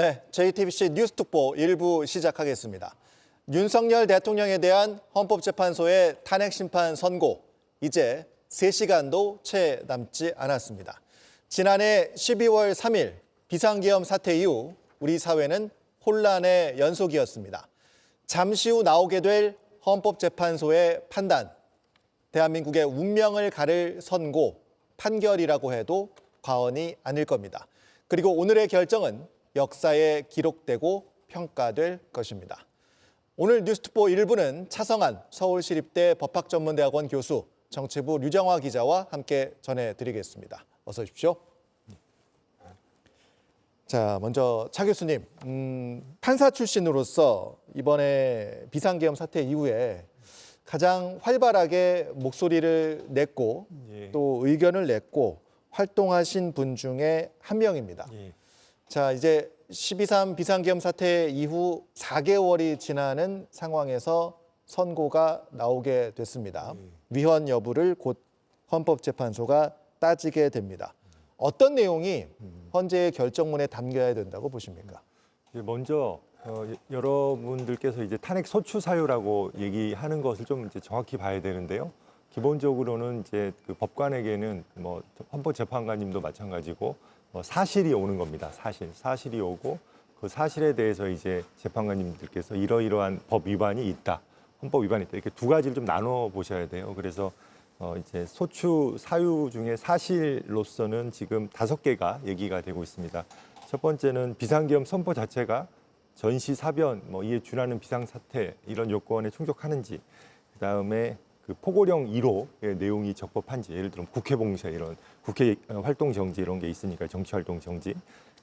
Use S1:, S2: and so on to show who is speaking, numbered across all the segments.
S1: 네, JTBC 뉴스특보 1부 시작하겠습니다. 윤석열 대통령에 대한 헌법재판소의 탄핵심판 선고, 이제 3시간도 채 남지 않았습니다. 지난해 12월 3일 비상계엄 사태 이후 우리 사회는 혼란의 연속이었습니다. 잠시 후 나오게 될 헌법재판소의 판단, 대한민국의 운명을 가를 선고, 판결이라고 해도 과언이 아닐 겁니다. 그리고 오늘의 결정은 역사에 기록되고 평가될 것입니다. 오늘 뉴스특보 1부는 차성한 서울시립대 법학전문대학원 교수, 정치부 류정화 기자와 함께 전해드리겠습니다. 어서 오십시오. 자, 먼저 차 교수님, 판사 출신으로서 이번에 비상계엄 사태 이후에 가장 활발하게 목소리를 냈고 또 의견을 냈고 활동하신 분 중에 한 명입니다. 자, 이제 12.3 비상계엄 사태 이후 4개월이 지나는 상황에서 선고가 나오게 됐습니다. 위헌 여부를 곧 헌법재판소가 따지게 됩니다. 어떤 내용이 헌재의 결정문에 담겨야 된다고 보십니까?
S2: 먼저 여러분들께서 이제 탄핵 소추 사유라고 얘기하는 것을 좀 이제 정확히 봐야 되는데요. 기본적으로는 이제 그 법관에게는 뭐 헌법재판관님도 마찬가지고 사실이 오는 겁니다. 사실이 오고 그 사실에 대해서 이제 재판관님들께서 이러이러한 법 위반이 있다, 헌법 위반이 있다, 이렇게 두 가지를 좀 나눠 보셔야 돼요. 그래서 이제 소추 사유 중에 사실로서는 지금 5개가 얘기가 되고 있습니다. 첫 번째는 비상계엄 선포 자체가 전시사변, 이에 준하는 비상사태 이런 요건에 충족하는지, 그다음에 그 포고령 1호의 내용이 적법한지, 예를 들면 국회 봉쇄 이런 국회 활동 정지 이런 게 있으니까 정치 활동 정지.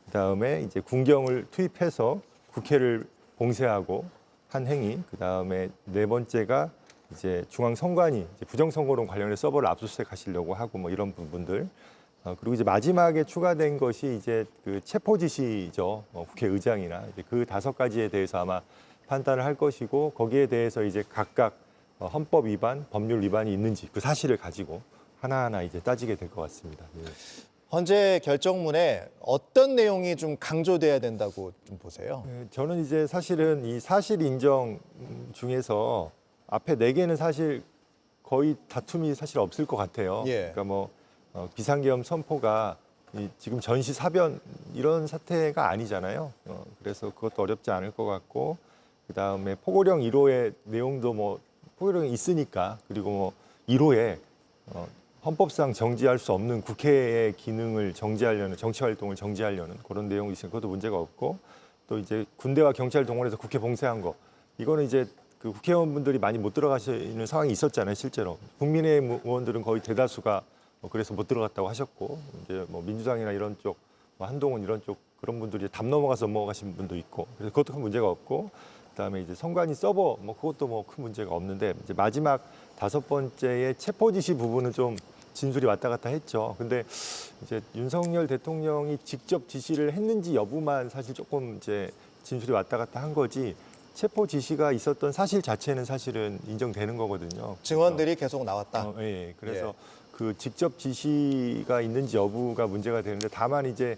S2: 그다음에 이제 군경을 투입해서 국회를 봉쇄하고 한 행위. 그다음에 네 번째가 이제 중앙선관위 이제 부정선거론 관련해 서버를 압수수색하시려고 하고 이런 부분들. 그리고 이제 마지막에 추가된 것이 이제 그 체포 지시죠. 국회의장이나 이제 그 5가지에 대해서 아마 판단을 할 것이고, 거기에 대해서 이제 각각 헌법 위반, 법률 위반이 있는지 그 사실을 가지고 하나하나 이제 따지게 될 것 같습니다.
S1: 헌재 결정문에 어떤 내용이 좀 강조돼야 된다고 좀 보세요?
S2: 저는 이제 사실은 이 사실 인정 중에서 앞에 4개는 사실 거의 다툼이 사실 없을 것 같아요. 그러니까 비상계엄 선포가 지금 전시사변 이런 사태가 아니잖아요. 그래서 그것도 어렵지 않을 것 같고, 그다음에 포고령 1호의 내용도 포고령이 있으니까, 그리고 1호에 헌법상 정지할 수 없는 국회의 기능을 정지하려는, 정치 활동을 정지하려는 그런 내용이 있으니까 그것도 문제가 없고, 또 이제 군대와 경찰 동원해서 국회 봉쇄한 거, 이거는 이제 그 국회의원분들이 많이 못 들어가시는 상황이 있었잖아요. 실제로 국민의힘 의원들은 거의 대다수가 그래서 못 들어갔다고 하셨고, 이제 민주당이나 이런 쪽, 한동훈 이런 쪽 그런 분들이 담 넘어가서 넘어가신 분도 있고, 그래서 그것도 큰 문제가 없고, 그다음에 이제 선관위 서버 그것도 큰 문제가 없는데, 이제 마지막 5번째의 체포 지시 부분은 좀 진술이 왔다 갔다 했죠. 근데 이제 윤석열 대통령이 직접 지시를 했는지 여부만 사실 조금 이제 진술이 왔다 갔다 한 거지, 체포 지시가 있었던 사실 자체는 사실은 인정되는 거거든요.
S1: 증언들이 계속 나왔다.
S2: 그래서 그 직접 지시가 있는지 여부가 문제가 되는데, 다만 이제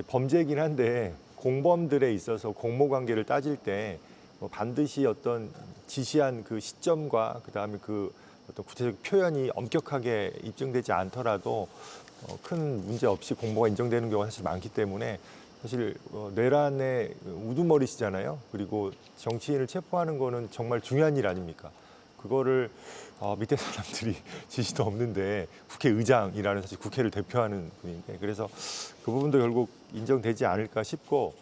S2: 범죄이긴 한데 공범들에 있어서 공모 관계를 따질 때 반드시 어떤 지시한 그 시점과 그다음에 그 어떤 구체적 표현이 엄격하게 입증되지 않더라도 큰 문제 없이 공모가 인정되는 경우가 사실 많기 때문에, 사실 내란의 우두머리시잖아요. 그리고 정치인을 체포하는 거는 정말 중요한 일 아닙니까? 그거를 밑에 사람들이 지시도 없는데, 국회의장이라는 사실 국회를 대표하는 분인데, 그래서 그 부분도 결국 인정되지 않을까 싶고,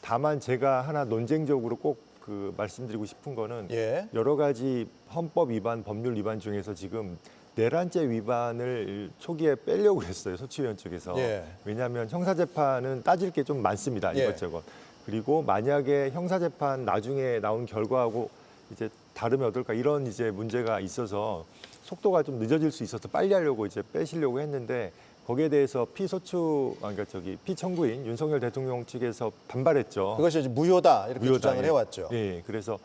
S2: 다만 제가 하나 논쟁적으로 꼭 그 말씀드리고 싶은 거는, 여러 가지 헌법 위반, 법률 위반 중에서 지금 내란죄 위반을 초기에 빼려고 했어요, 소추위원 쪽에서. 왜냐하면 형사재판은 따질 게 좀 많습니다, 이것저것. 그리고 만약에 형사재판 나중에 나온 결과하고 이제 다르면 어떨까, 이런 이제 문제가 있어서 속도가 좀 늦어질 수 있어서 빨리 하려고 이제 빼시려고 했는데, 거기에 대해서 피청구인 윤석열 대통령 측에서 반발했죠.
S1: 그것이 이제 무효다 이렇게 주장을 해왔죠.
S2: 그래서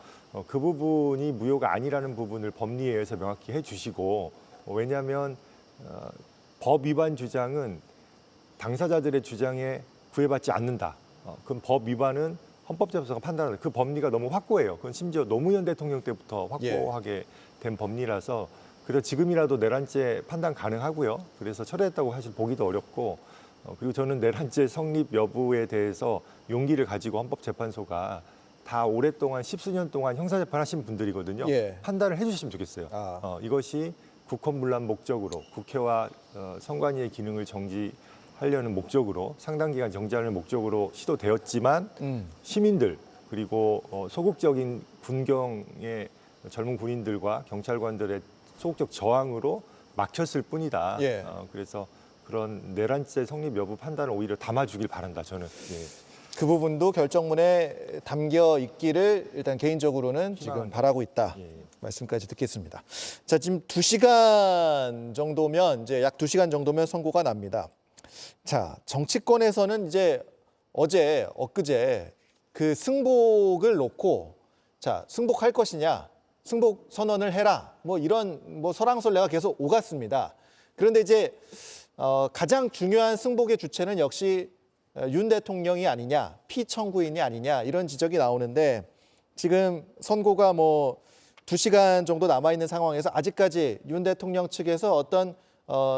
S2: 그 부분이 무효가 아니라는 부분을 법리에 의해서 명확히 해주시고, 왜냐하면 법 위반 주장은 당사자들의 주장에 구애받지 않는다. 그럼 법 위반은 헌법재판소가 판단하는 그 법리가 너무 확고해요. 그건 심지어 노무현 대통령 때부터 확고하게 된 법리라서 그래서 지금이라도 내란죄 판단 가능하고요. 그래서 철회했다고 사실 보기도 어렵고 그리고 저는 내란죄 성립 여부에 대해서 용기를 가지고 헌법재판소가 다 오랫동안 십수년 동안 형사재판하신 분들이거든요.
S1: 예.
S2: 판단을 해주시면 좋겠어요. 이것이 국헌문란 목적으로 국회와 선관위의 기능을 정지하려는 목적으로 상당 기간 정지하려는 목적으로 시도되었지만 시민들 그리고 소극적인 군경의 젊은 군인들과 경찰관들의 소극적 저항으로 막혔을 뿐이다.
S1: 예.
S2: 그래서 그런 내란죄 성립 여부 판단을 오히려 담아주길 바란다. 저는. 예.
S1: 그 부분도 결정문에 담겨 있기를 일단 개인적으로는 지금 바라고 있다.
S2: 예.
S1: 말씀까지 듣겠습니다. 자, 지금 2시간 정도면 이제 약 2시간 정도면 선고가 납니다. 자, 정치권에서는 이제 어제 엊그제 그 승복을 놓고 자, 승복할 것이냐, 승복 선언을 해라. 뭐 이런 설왕설래가 계속 오갔습니다. 그런데 이제 가장 중요한 승복의 주체는 역시 윤 대통령이 아니냐, 피청구인이 아니냐 이런 지적이 나오는데 지금 선고가 2시간 정도 남아 있는 상황에서 아직까지 윤 대통령 측에서 어떤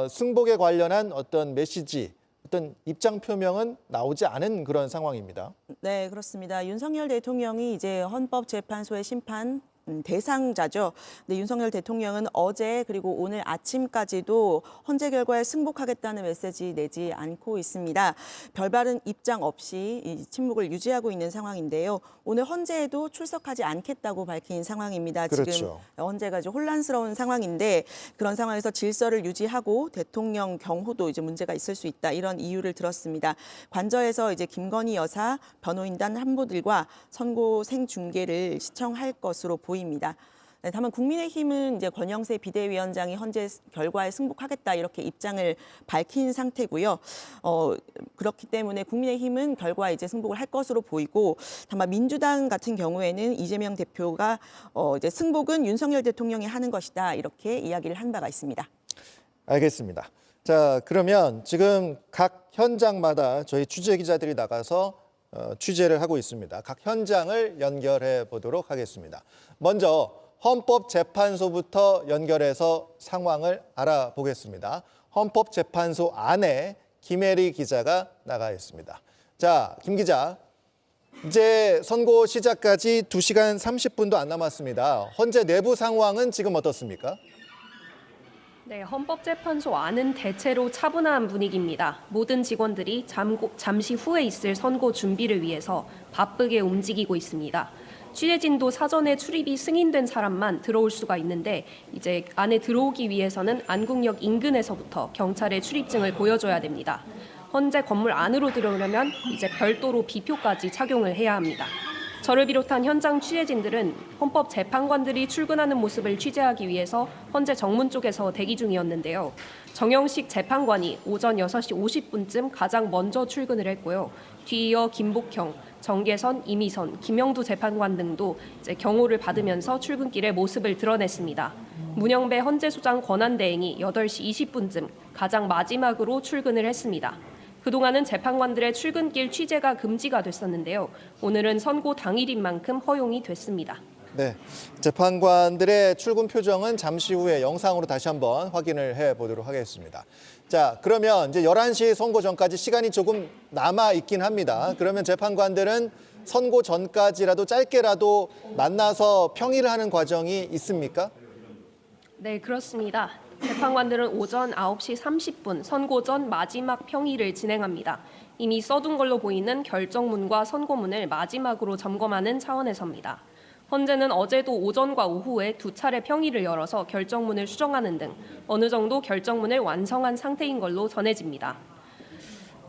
S1: 승복에 관련한 어떤 메시지, 어떤 입장 표명은 나오지 않은 그런 상황입니다.
S3: 네, 그렇습니다. 윤석열 대통령이 이제 헌법재판소의 심판 대상자죠. 근데 윤석열 대통령은 어제 그리고 오늘 아침까지도 헌재 결과에 승복하겠다는 메시지 내지 않고 있습니다. 별다른 입장 없이 이 침묵을 유지하고 있는 상황인데요. 오늘 헌재에도 출석하지 않겠다고 밝힌 상황입니다.
S1: 그렇죠.
S3: 지금 헌재가 이제 혼란스러운 상황인데 그런 상황에서 질서를 유지하고 대통령 경호도 이제 문제가 있을 수 있다. 이런 이유를 들었습니다. 관저에서 이제 김건희 여사 변호인단 한보들과 선고 생중계를 시청할 것으로 보입니다. 네, 다만 국민의힘은 이제 권영세 비대위원장이 헌재 결과에 승복하겠다 이렇게 입장을 밝힌 상태고요. 그렇기 때문에 국민의힘은 결과에 이제 승복을 할 것으로 보이고, 다만 민주당 같은 경우에는 이재명 대표가 이제 승복은 윤석열 대통령이 하는 것이다 이렇게 이야기를 한 바가 있습니다.
S1: 알겠습니다. 자, 그러면 지금 각 현장마다 저희 취재 기자들이 나가서 취재를 하고 있습니다. 각 현장을 연결해 보도록 하겠습니다. 먼저 헌법재판소부터 연결해서 상황을 알아보겠습니다. 헌법재판소 안에 김혜리 기자가 나가 있습니다. 자, 김 기자, 이제 선고 시작까지 2시간 30분도 안 남았습니다. 헌재 내부 상황은 지금 어떻습니까?
S4: 네, 헌법재판소 안은 대체로 차분한 분위기입니다. 모든 직원들이 잠시 후에 있을 선고 준비를 위해서 바쁘게 움직이고 있습니다. 취재진도 사전에 출입이 승인된 사람만 들어올 수가 있는데 이제 안에 들어오기 위해서는 안국역 인근에서부터 경찰의 출입증을 보여줘야 됩니다. 헌재 건물 안으로 들어오려면 이제 별도로 비표까지 착용을 해야 합니다. 저를 비롯한 현장 취재진들은 헌법재판관들이 출근하는 모습을 취재하기 위해서 헌재 정문 쪽에서 대기 중이었는데요. 정영식 재판관이 오전 6시 50분쯤 가장 먼저 출근을 했고요. 뒤이어 김복형, 정계선, 이미선, 김영두 재판관 등도 이제 경호를 받으면서 출근길에 모습을 드러냈습니다. 문영배 헌재소장 권한대행이 8시 20분쯤 가장 마지막으로 출근을 했습니다. 그동안은 재판관들의 출근길 취재가 금지가 됐었는데요. 오늘은 선고 당일인 만큼 허용이 됐습니다.
S1: 네, 재판관들의 출근 표정은 잠시 후에 영상으로 다시 한번 확인을 해보도록 하겠습니다. 자, 그러면 이제 11시 선고 전까지 시간이 조금 남아 있긴 합니다. 그러면 재판관들은 선고 전까지라도 짧게라도 만나서 평의를 하는 과정이 있습니까?
S4: 네, 그렇습니다. 재판관들은 오전 9시 30분 선고 전 마지막 평의를 진행합니다. 이미 써둔 걸로 보이는 결정문과 선고문을 마지막으로 점검하는 차원에서입니다. 헌재는 어제도 오전과 오후에 2차례 평의를 열어서 결정문을 수정하는 등 어느 정도 결정문을 완성한 상태인 걸로 전해집니다.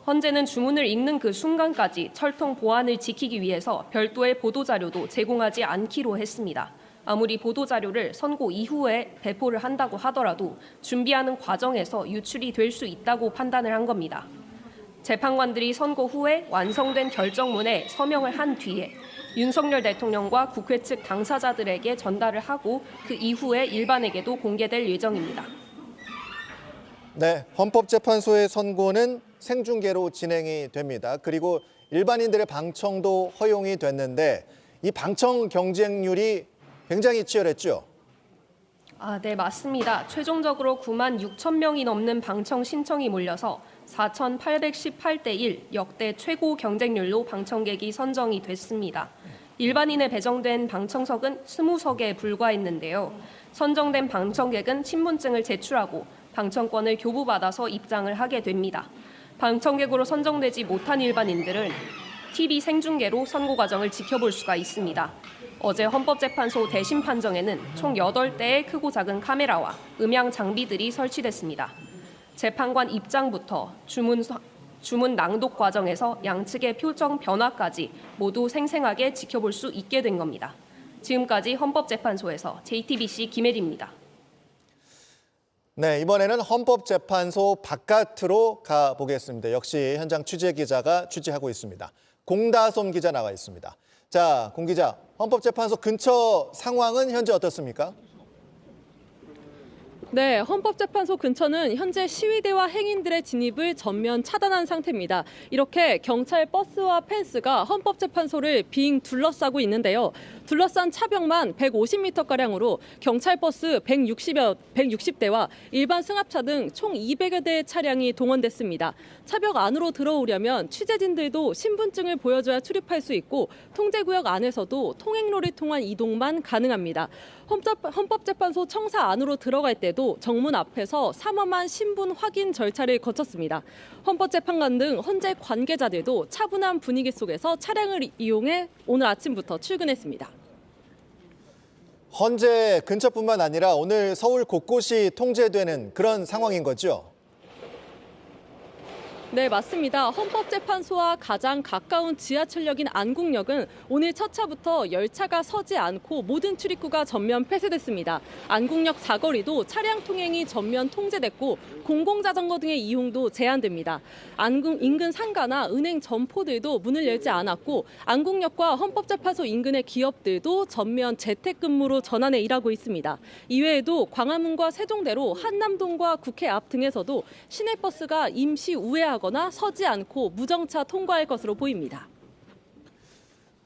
S4: 헌재는 주문을 읽는 그 순간까지 철통 보안을 지키기 위해서 별도의 보도자료도 제공하지 않기로 했습니다. 아무리 보도자료를 선고 이후에 배포를 한다고 하더라도 준비하는 과정에서 유출이 될 수 있다고 판단을 한 겁니다. 재판관들이 선고 후에 완성된 결정문에 서명을 한 뒤에 윤석열 대통령과 국회 측 당사자들에게 전달을 하고 그 이후에 일반에게도 공개될 예정입니다.
S1: 네, 헌법재판소의 선고는 생중계로 진행이 됩니다. 그리고 일반인들의 방청도 허용이 됐는데 이 방청 경쟁률이 굉장히 치열했죠.
S4: 네, 맞습니다. 최종적으로 9만 6천 명이 넘는 방청 신청이 몰려서 4,818대 1 역대 최고 경쟁률로 방청객이 선정이 됐습니다. 일반인에 배정된 방청석은 20석에 불과했는데요. 선정된 방청객은 신분증을 제출하고 방청권을 교부받아서 입장을 하게 됩니다. 방청객으로 선정되지 못한 일반인들은 TV 생중계로 선고 과정을 지켜볼 수가 있습니다. 어제 헌법재판소 대심 판정에는 총 8대의 크고 작은 카메라와 음향 장비들이 설치됐습니다. 재판관 입장부터 주문 낭독 과정에서 양측의 표정 변화까지 모두 생생하게 지켜볼 수 있게 된 겁니다. 지금까지 헌법재판소에서 JTBC 김혜리입니다.
S1: 네, 이번에는 헌법재판소 바깥으로 가보겠습니다. 역시 현장 취재 기자가 취재하고 있습니다. 공다솜 기자 나와 있습니다. 자, 공 기자, 헌법재판소 근처 상황은 현재 어떻습니까?
S5: 네, 헌법재판소 근처는 현재 시위대와 행인들의 진입을 전면 차단한 상태입니다. 이렇게 경찰 버스와 펜스가 헌법재판소를 빙 둘러싸고 있는데요. 둘러싼 차벽만 150m가량으로 경찰 버스 160대와 일반 승합차 등 총 200여 대의 차량이 동원됐습니다. 차벽 안으로 들어오려면 취재진들도 신분증을 보여줘야 출입할 수 있고 통제구역 안에서도 통행로를 통한 이동만 가능합니다. 헌법재판소 청사 안으로 들어갈 때도 정문 앞에서 삼엄한 신분 확인 절차를 거쳤습니다. 헌법재판관 등 헌재 관계자들도 차분한 분위기 속에서 차량을 이용해 오늘 아침부터 출근했습니다.
S1: 헌재 근처뿐만 아니라 오늘 서울 곳곳이 통제되는 그런 상황인 거죠?
S5: 네, 맞습니다. 헌법재판소와 가장 가까운 지하철역인 안국역은 오늘 첫 차부터 열차가 서지 않고 모든 출입구가 전면 폐쇄됐습니다. 안국역 사거리도 차량 통행이 전면 통제됐고 공공자전거 등의 이용도 제한됩니다. 안국 인근 상가나 은행 점포들도 문을 열지 않았고 안국역과 헌법재판소 인근의 기업들도 전면 재택근무로 전환해 일하고 있습니다. 이외에도 광화문과 세종대로 한남동과 국회 앞 등에서도 시내버스가 임시 우회하고 거나 서지 않고 무정차 통과할 것으로 보입니다.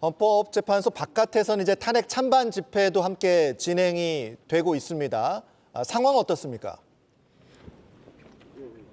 S1: 헌법재판소 바깥에서는 이제 탄핵 찬반 집회도 함께 진행이 되고 있습니다. 상황 어떻습니까?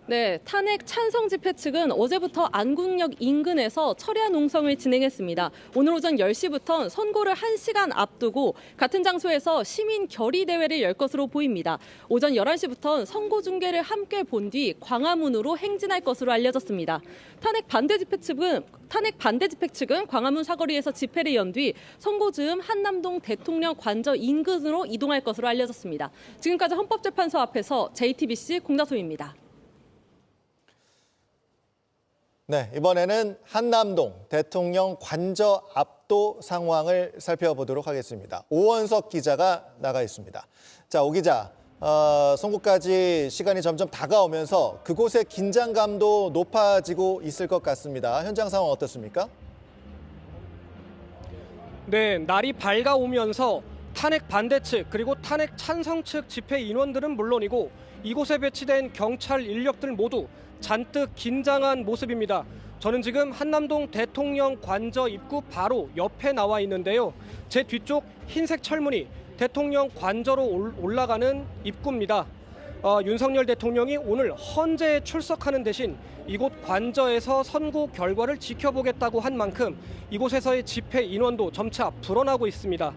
S5: 네, 탄핵 찬성 집회 측은 어제부터 안국역 인근에서 철야 농성을 진행했습니다. 오늘 오전 10시부터 선고를 1시간 앞두고 같은 장소에서 시민 결의 대회를 열 것으로 보입니다. 오전 11시부터 선고 중계를 함께 본 뒤 광화문으로 행진할 것으로 알려졌습니다. 탄핵 반대 집회 측은 광화문 사거리에서 집회를 연 뒤 선고 즈음 한남동 대통령 관저 인근으로 이동할 것으로 알려졌습니다. 지금까지 헌법재판소 앞에서 JTBC 공다솜입니다.
S1: 네, 이번에는 한남동 대통령 관저 앞도 상황을 살펴보도록 하겠습니다. 오원석 기자가 나가 있습니다. 자, 오 기자, 선고까지 시간이 점점 다가오면서 그곳의 긴장감도 높아지고 있을 것 같습니다. 현장 상황 어떻습니까?
S6: 네, 날이 밝아오면서 탄핵 반대 측 그리고 탄핵 찬성 측 집회 인원들은 물론이고 이곳에 배치된 경찰 인력들 모두 잔뜩 긴장한 모습입니다. 저는 지금 한남동 대통령 관저 입구 바로 옆에 나와 있는데요. 제 뒤쪽 흰색 철문이 대통령 관저로 올라가는 입구입니다. 윤석열 대통령이 오늘 헌재에 출석하는 대신 이곳 관저에서 선고 결과를 지켜보겠다고 한 만큼 이곳에서의 집회 인원도 점차 불어나고 있습니다.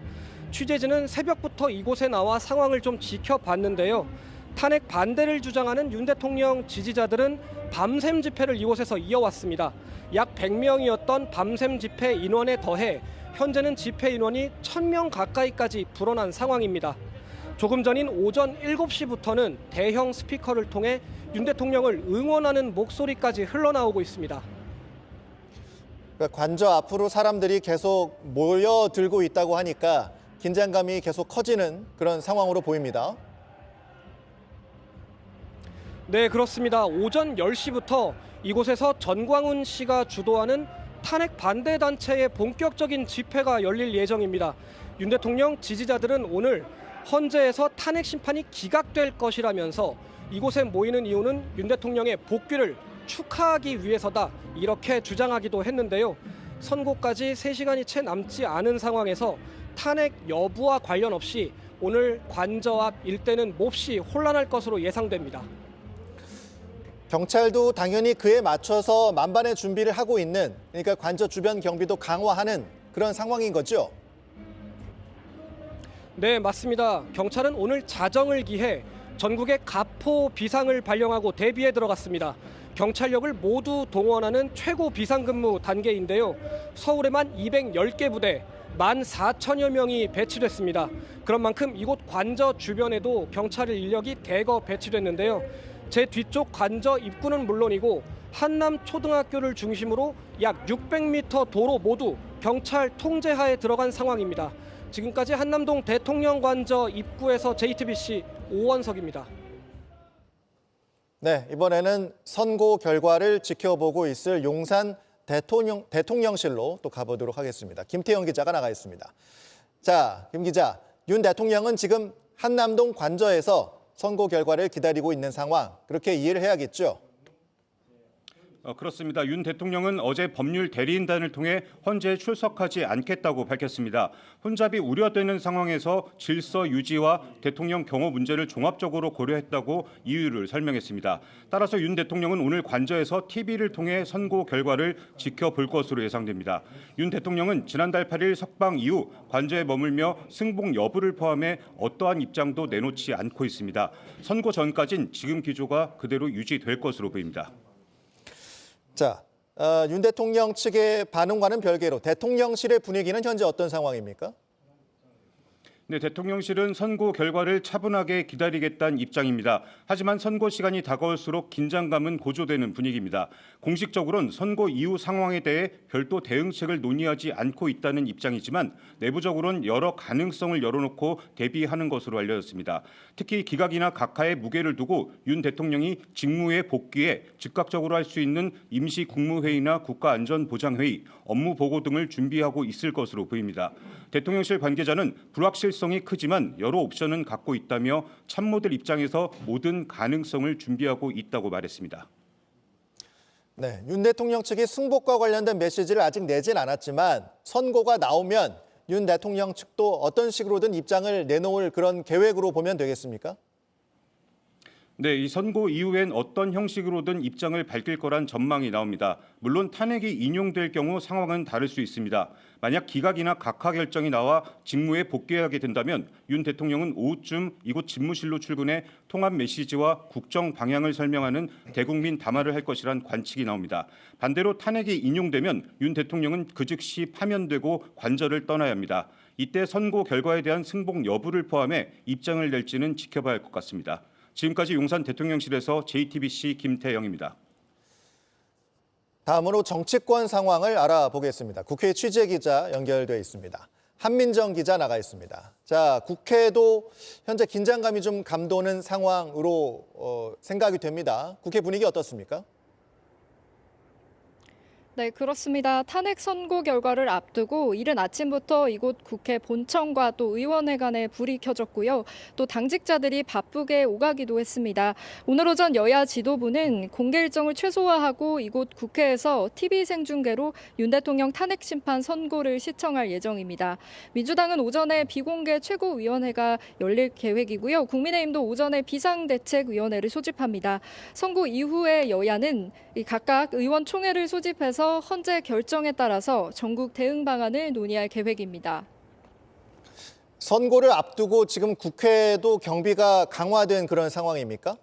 S6: 취재진은 새벽부터 이곳에 나와 상황을 좀 지켜봤는데요. 탄핵 반대를 주장하는 윤 대통령 지지자들은 밤샘 집회를 이곳에서 이어왔습니다. 약 100명이었던 밤샘 집회 인원에 더해 현재는 집회 인원이 1000명 가까이까지 불어난 상황입니다. 조금 전인 오전 7시부터는 대형 스피커를 통해 윤 대통령을 응원하는 목소리까지 흘러나오고 있습니다.
S1: 그러니까 관저 앞으로 사람들이 계속 모여들고 있다고 하니까 긴장감이 계속 커지는 그런 상황으로 보입니다.
S6: 네, 그렇습니다. 오전 10시부터 이곳에서 전광훈 씨가 주도하는 탄핵 반대 단체의 본격적인 집회가 열릴 예정입니다. 윤 대통령 지지자들은 오늘 헌재에서 탄핵 심판이 기각될 것이라면서 이곳에 모이는 이유는 윤 대통령의 복귀를 축하하기 위해서다 이렇게 주장하기도 했는데요. 선고까지 3시간이 채 남지 않은 상황에서 탄핵 여부와 관련 없이 오늘 관저 앞 일대는 몹시 혼란할 것으로 예상됩니다.
S1: 경찰도 당연히 그에 맞춰서 만반의 준비를 하고 있는, 그러니까 관저 주변 경비도 강화하는 그런 상황인 거죠?
S6: 네, 맞습니다. 경찰은 오늘 자정을 기해 전국에 가포 비상을 발령하고 대비에 들어갔습니다. 경찰력을 모두 동원하는 최고 비상근무 단계인데요. 서울에만 210개 부대, 14,000여 명이 배치됐습니다. 그런 만큼 이곳 관저 주변에도 경찰 인력이 대거 배치됐는데요. 제 뒤쪽 관저 입구는 물론이고 한남 초등학교를 중심으로 약 600m 도로 모두 경찰 통제하에 들어간 상황입니다. 지금까지 한남동 대통령 관저 입구에서 JTBC 오원석입니다.
S1: 네, 이번에는 선고 결과를 지켜보고 있을 용산 대통령실로 또 가보도록 하겠습니다. 김태영 기자가 나가 있습니다. 자, 김 기자, 윤 대통령은 지금 한남동 관저에서 선고 결과를 기다리고 있는 상황, 그렇게 이해를 해야겠죠?
S7: 그렇습니다. 윤 대통령은 어제 법률 대리인단을 통해 헌재에 출석하지 않겠다고 밝혔습니다. 혼잡이 우려되는 상황에서 질서 유지와 대통령 경호 문제를 종합적으로 고려했다고 이유를 설명했습니다. 따라서 윤 대통령은 오늘 관저에서 TV를 통해 선고 결과를 지켜볼 것으로 예상됩니다. 윤 대통령은 지난달 8일 석방 이후 관저에 머물며 승복 여부를 포함해 어떠한 입장도 내놓지 않고 있습니다. 선고 전까진 지금 기조가 그대로 유지될 것으로 보입니다.
S1: 자, 윤 대통령 측의 반응과는 별개로 대통령실의 분위기는 현재 어떤 상황입니까?
S7: 네, 대통령실은 선고 결과를 차분하게 기다리겠다는 입장입니다. 하지만 선고 시간이 다가올수록 긴장감은 고조되는 분위기입니다. 공식적으로는 선고 이후 상황에 대해 별도 대응책을 논의하지 않고 있다는 입장이지만 내부적으로는 여러 가능성을 열어놓고 대비하는 것으로 알려졌습니다. 특히 기각이나 각하의 무게를 두고 윤 대통령이 직무에 복귀해 즉각적으로 할 수 있는 임시 국무회의나 국가안전보장회의, 업무 보고 등을 준비하고 있을 것으로 보입니다. 대통령실 관계자는 불확실성이 크지만 여러 옵션은 갖고 있다며 참모들 입장에서 모든 가능성을 준비하고 있다고 말했습니다.
S1: 네, 윤 대통령 측이 승복과 관련된 메시지를 아직 내진 않았지만 선고가 나오면 윤 대통령 측도 어떤 식으로든 입장을 내놓을 그런 계획으로 보면 되겠습니까?
S7: 네, 이 선고 이후엔 어떤 형식으로든 입장을 밝힐 거란 전망이 나옵니다. 물론 탄핵이 인용될 경우 상황은 다를 수 있습니다. 만약 기각이나 각하 결정이 나와 직무에 복귀하게 된다면 윤 대통령은 오후쯤 이곳 집무실로 출근해 통합 메시지와 국정 방향을 설명하는 대국민 담화를 할 것이란 관측이 나옵니다. 반대로 탄핵이 인용되면 윤 대통령은 그 즉시 파면되고 관저를 떠나야 합니다. 이때 선고 결과에 대한 승복 여부를 포함해 입장을 낼지는 지켜봐야 할 것 같습니다. 지금까지 용산 대통령실에서 JTBC 김태영입니다.
S1: 다음으로 정치권 상황을 알아보겠습니다. 국회 취재기자 연결돼 있습니다. 한민정 기자 나가 있습니다. 자, 국회도 현재 긴장감이 좀 감도는 상황으로 생각이 됩니다. 국회 분위기 어떻습니까?
S8: 네, 그렇습니다. 탄핵 선고 결과를 앞두고 이른 아침부터 이곳 국회 본청과 또 의원회 간에 불이 켜졌고요. 또 당직자들이 바쁘게 오가기도 했습니다. 오늘 오전 여야 지도부는 공개 일정을 최소화하고 이곳 국회에서 TV 생중계로 윤 대통령 탄핵 심판 선고를 시청할 예정입니다. 민주당은 오전에 비공개 최고위원회가 열릴 계획이고요. 국민의힘도 오전에 비상대책위원회를 소집합니다. 선고 이후에 여야는 각각 의원총회를 소집해서 헌재 결정에 따라서 전국 대응 방안을 논의할 계획입니다.
S1: 선고를 앞두고 지금 국회도 경비가 강화된 그런 상황입니까?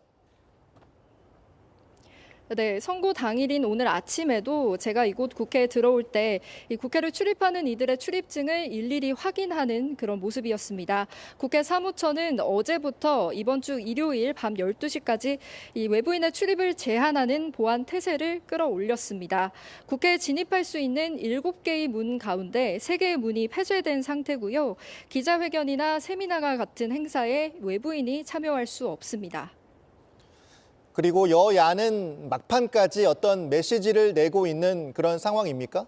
S8: 네, 선고 당일인 오늘 아침에도 제가 이곳 국회에 들어올 때 이 국회를 출입하는 이들의 출입증을 일일이 확인하는 그런 모습이었습니다. 국회 사무처는 어제부터 이번 주 일요일 밤 12시까지 이 외부인의 출입을 제한하는 보안 태세를 끌어올렸습니다. 국회에 진입할 수 있는 7개의 문 가운데 3개의 문이 폐쇄된 상태고요. 기자회견이나 세미나와 같은 행사에 외부인이 참여할 수 없습니다.
S1: 그리고 여야는 막판까지 어떤 메시지를 내고 있는 그런 상황입니까?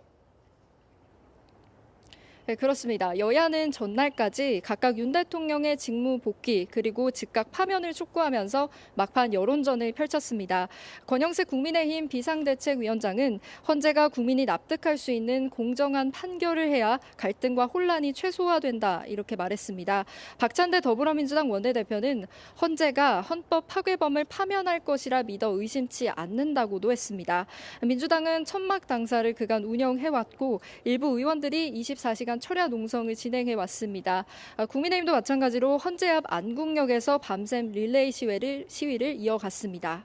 S8: 네, 그렇습니다. 여야는 전날까지 각각 윤 대통령의 직무 복귀 그리고 즉각 파면을 촉구하면서 막판 여론전을 펼쳤습니다. 권영세 국민의힘 비상대책위원장은 헌재가 국민이 납득할 수 있는 공정한 판결을 해야 갈등과 혼란이 최소화된다 이렇게 말했습니다. 박찬대 더불어민주당 원내대표는 헌재가 헌법 파괴범을 파면할 것이라 믿어 의심치 않는다고도 했습니다. 민주당은 천막 당사를 그간 운영해왔고 일부 의원들이 24시간 철야 농성을 진행해 왔습니다. 국민의힘도 마찬가지로 헌재 앞 안국역에서 밤샘 릴레이 시위를 이어갔습니다.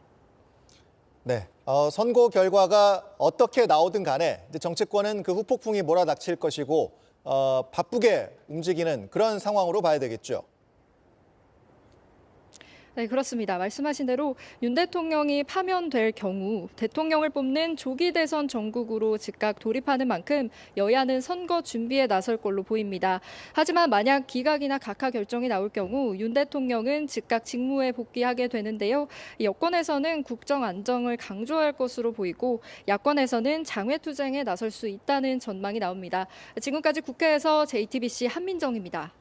S1: 네, 선거 결과가 어떻게 나오든 간에 이제 정치권은 그 후폭풍이 몰아닥칠 것이고 바쁘게 움직이는 그런 상황으로 봐야 되겠죠.
S8: 네, 그렇습니다. 말씀하신 대로 윤 대통령이 파면될 경우 대통령을 뽑는 조기 대선 전국으로 즉각 돌입하는 만큼 여야는 선거 준비에 나설 걸로 보입니다. 하지만 만약 기각이나 각하 결정이 나올 경우 윤 대통령은 즉각 직무에 복귀하게 되는데요. 여권에서는 국정 안정을 강조할 것으로 보이고 야권에서는 장외투쟁에 나설 수 있다는 전망이 나옵니다. 지금까지 국회에서 JTBC 한민정입니다.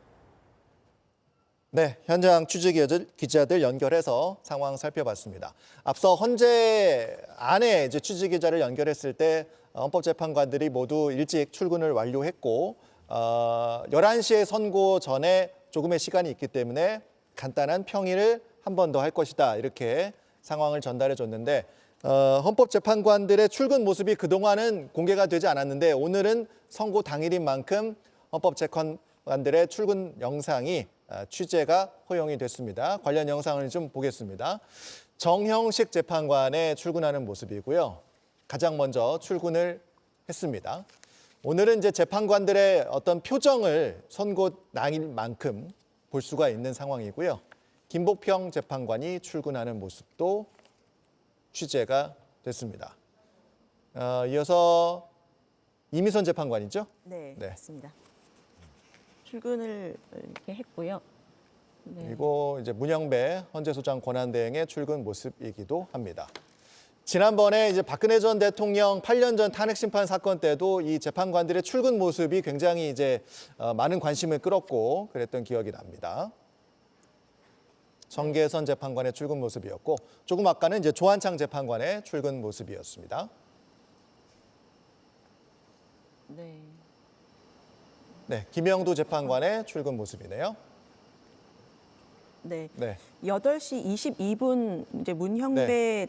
S1: 네, 현장 취재 기자들 연결해서 상황 살펴봤습니다. 앞서 헌재 안에 이제 취재 기자를 연결했을 때 헌법재판관들이 모두 일찍 출근을 완료했고 11시에 선고 전에 조금의 시간이 있기 때문에 간단한 평의를 한 번 더 할 것이다 이렇게 상황을 전달해 줬는데 헌법재판관들의 출근 모습이 그동안은 공개가 되지 않았는데 오늘은 선고 당일인 만큼 헌법재판관들의 출근 영상이 취재가 허용이 됐습니다. 관련 영상을 좀 보겠습니다. 정형식 재판관의 출근하는 모습이고요. 가장 먼저 출근을 했습니다. 오늘은 이제 재판관들의 어떤 표정을 선고 당일만큼 볼 수가 있는 상황이고요. 김복평 재판관이 출근하는 모습도 취재가 됐습니다. 이어서 이미선 재판관이죠?
S3: 네,
S1: 네.
S3: 맞습니다. 출근을 이렇게 했고요. 네.
S1: 그리고 이제 문영배 헌재소장 권한대행의 출근 모습이기도 합니다. 지난번에 이제 박근혜 전 대통령 8년 전 탄핵 심판 사건 때도 이 재판관들의 출근 모습이 굉장히 이제 많은 관심을 끌었고 그랬던 기억이 납니다. 정계선 재판관의 출근 모습이었고 조금 아까는 이제 조한창 재판관의 출근 모습이었습니다.
S3: 네.
S1: 네, 김영두 재판관의 출근 모습이네요.
S3: 네.
S1: 네.
S3: 8시 22분 이제 문형배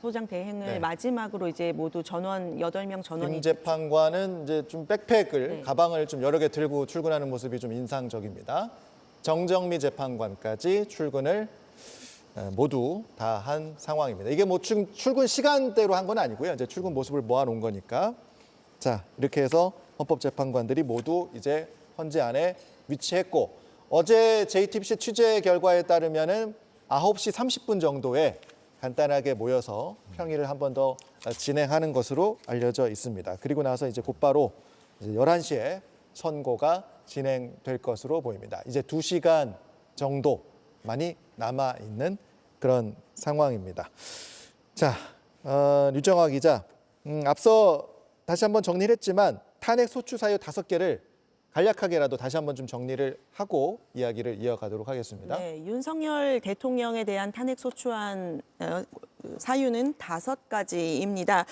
S3: 소장 대행을
S1: 네.
S3: 마지막으로 이제 모두 전원 8명 전원이
S1: 김 재판관은 이제 좀 백팩을
S3: 네.
S1: 가방을 좀 여러 개 들고 출근하는 모습이 좀 인상적입니다. 정정미 재판관까지 출근을 모두 다 한 상황입니다. 이게 뭐 출근 시간대로 한 건 아니고요. 이제 출근 모습을 모아놓은 거니까. 자, 이렇게 해서 헌법재판관들이 모두 이제 헌재 안에 위치했고 어제 JTBC 취재 결과에 따르면은 9시 30분 정도에 간단하게 모여서 평의를 한 번 더 진행하는 것으로 알려져 있습니다. 그리고 나서 이제 곧바로 이제 11시에 선고가 진행될 것으로 보입니다. 이제 2시간 정도만이 남아 있는 그런 상황입니다. 자, 류정화 기자, 앞서 다시 한번 정리를 했지만 탄핵 소추 사유 5개를 간략하게라도 다시 한번 좀 정리를 하고 이야기를 이어가도록 하겠습니다.
S3: 네, 윤석열 대통령에 대한 탄핵 소추안 사유는 5가지입니다.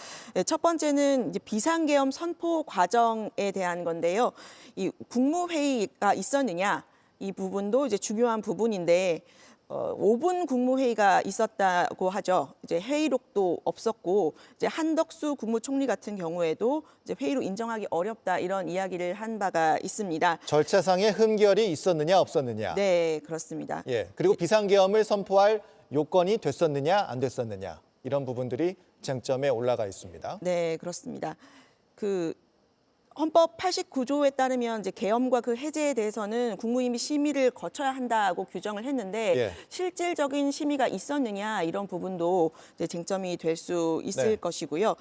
S3: 첫 번째는 이제 비상계엄 선포 과정에 대한 건데요. 이 국무회의가 있었느냐 이 부분도 이제 중요한 부분인데 5분 국무회의가 있었다고 하죠. 이제 회의록도 없었고 이제 한덕수 국무총리 같은 경우에도 이제 회의록 인정하기 어렵다 이런 이야기를 한 바가 있습니다.
S1: 절차상의 흠결이 있었느냐 없었느냐.
S3: 네, 그렇습니다.
S1: 예. 그리고 비상계엄을 선포할 요건이 됐었느냐 안 됐었느냐 이런 부분들이 쟁점에 올라가 있습니다.
S3: 네, 그렇습니다. 그 헌법 89조에 따르면 이제 계엄과 그 해제에 대해서는 국무임이 심의를 거쳐야 한다고 규정을 했는데
S1: 예.
S3: 실질적인 심의가 있었느냐 이런 부분도 이제 쟁점이 될 수 있을
S1: 네.
S3: 것이고요.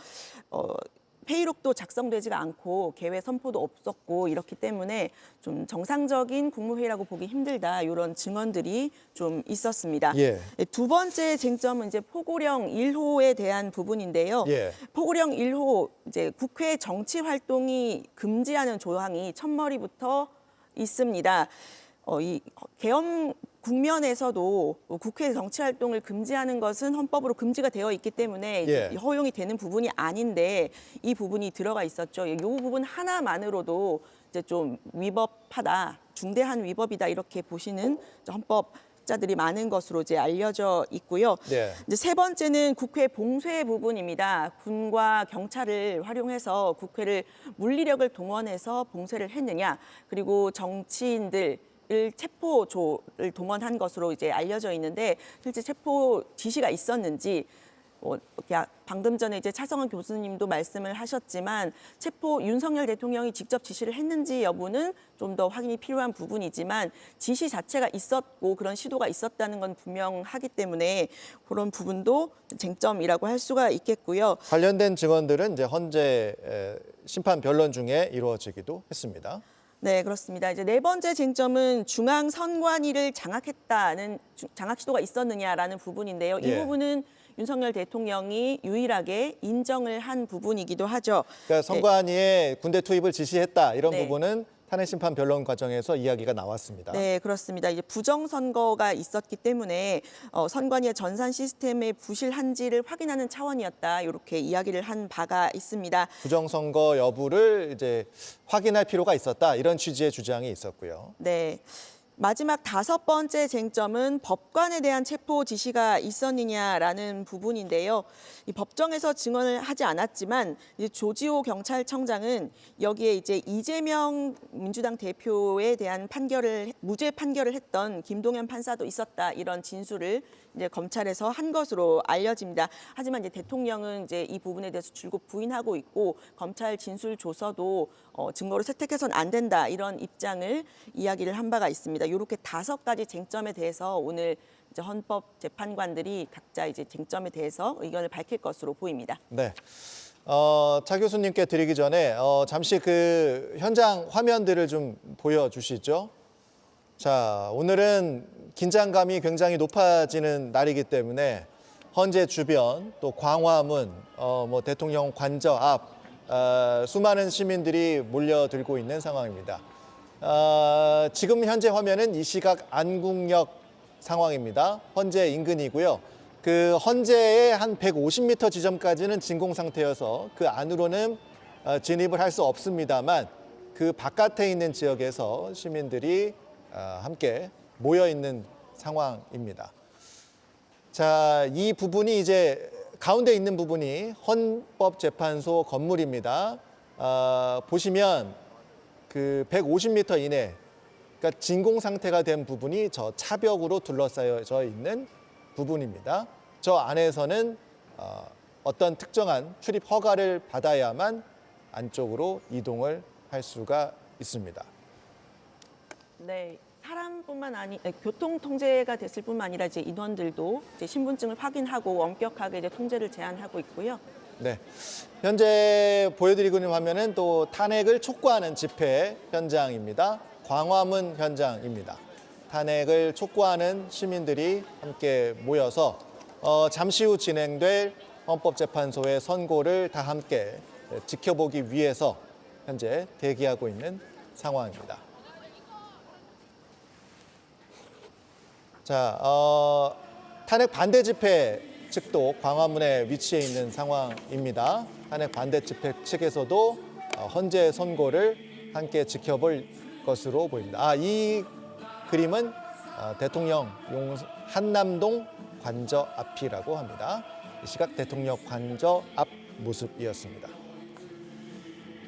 S3: 회의록도 작성되지가 않고 개회 선포도 없었고 이렇기 때문에 좀 정상적인 국무회의라고 보기 힘들다 이런 증언들이 좀 있었습니다.
S1: 예.
S3: 두 번째 쟁점은 이제 포고령 1호에 대한 부분인데요.
S1: 예.
S3: 포고령 1호 이제 국회 정치 활동이 금지하는 조항이 첫머리부터 있습니다. 이 계엄 국면에서도 국회 정치 활동을 금지하는 것은 헌법으로 금지가 되어 있기 때문에
S1: 예.
S3: 허용이 되는 부분이 아닌데 이 부분이 들어가 있었죠. 이 부분 하나만으로도 이제 좀 위법하다, 중대한 위법이다 이렇게 보시는 헌법자들이 많은 것으로 이제 알려져 있고요.
S1: 네.
S3: 이제 세 번째는 국회 봉쇄 부분입니다. 군과 경찰을 활용해서 국회를 물리력을 동원해서 봉쇄를 했느냐, 그리고 정치인들 체포조를 동원한 것으로 이제 알려져 있는데 실제 체포 지시가 있었는지 방금 전에 이제 차성원 교수님도 말씀을 하셨지만 윤석열 대통령이 직접 지시를 했는지 여부는 좀 더 확인이 필요한 부분이지만 지시 자체가 있었고 그런 시도가 있었다는 건 분명하기 때문에 그런 부분도 쟁점이라고 할 수가 있겠고요.
S1: 관련된 증언들은 이제 헌재 심판 변론 중에 이루어지기도 했습니다.
S3: 네, 그렇습니다. 이제 네 번째 쟁점은 중앙선관위를 장악 시도가 있었느냐라는 부분인데요. 이
S1: 예.
S3: 부분은 윤석열 대통령이 유일하게 인정을 한 부분이기도 하죠.
S1: 그러니까 선관위에 군대 투입을 지시했다 이런
S3: 네.
S1: 부분은 탄핵 심판 변론 과정에서 이야기가 나왔습니다.
S3: 네, 그렇습니다. 이제 부정선거가 있었기 때문에 선관위의 전산 시스템의 부실한지를 확인하는 차원이었다. 이렇게 이야기를 한 바가 있습니다.
S1: 부정선거 여부를 이제 확인할 필요가 있었다 이런 취지의 주장이 있었고요.
S3: 네. 마지막 다섯 번째 쟁점은 법관에 대한 체포 지시가 있었느냐라는 부분인데요. 이 법정에서 증언을 하지 않았지만 이제 조지호 경찰청장은 여기에 이제 이재명 민주당 대표에 대한 무죄 판결을 했던 김동연 판사도 있었다 이런 진술을 이제 검찰에서 한 것으로 알려집니다. 하지만 이제 대통령은 이제 이 부분에 대해서 줄곧 부인하고 있고 검찰 진술 조서도 증거로 채택해서는 안 된다 이런 입장을 이야기를 한 바가 있습니다. 이렇게 다섯 가지 쟁점에 대해서 오늘 이제 헌법 재판관들이 각자 이제 쟁점에 대해서 의견을 밝힐 것으로 보입니다.
S1: 네. 차 교수님께 드리기 전에 잠시 그 현장 화면들을 좀 보여주시죠. 자, 오늘은 긴장감이 굉장히 높아지는 날이기 때문에 헌재 주변 또 광화문, 대통령 관저 앞 수많은 시민들이 몰려들고 있는 상황입니다. 지금 현재 화면은 이 시각 안국역 상황입니다. 헌재 인근이고요. 그 헌재의 한 150m 지점까지는 진공 상태여서 그 안으로는 진입을 할 수 없습니다만 그 바깥에 있는 지역에서 시민들이 함께 모여 있는 상황입니다. 자, 이 부분이 이제 가운데 있는 부분이 헌법재판소 건물입니다. 보시면 그 150m 이내, 그러니까 진공 상태가 된 부분이 저 차벽으로 둘러싸여져 있는 부분입니다. 저 안에서는 어떤 특정한 출입 허가를 받아야만 안쪽으로 이동을 할 수가 있습니다.
S3: 네. 사람뿐만 교통 통제가 됐을 뿐만 아니라 이제 인원들도 이제 신분증을 확인하고 엄격하게 이제 통제를 제한하고 있고요.
S1: 네, 현재 보여드리고 있는 화면은 또 탄핵을 촉구하는 집회 현장입니다. 광화문 현장입니다. 탄핵을 촉구하는 시민들이 함께 모여서 잠시 후 진행될 헌법재판소의 선고를 다 함께 지켜보기 위해서 현재 대기하고 있는 상황입니다. 자, 탄핵 반대 집회 측도 광화문에 위치해 있는 상황입니다. 탄핵 반대 집회 측에서도 헌재 선고를 함께 지켜볼 것으로 보입니다. 이 그림은 대통령 한남동 관저 앞이라고 합니다. 이 시각 대통령 관저 앞 모습이었습니다.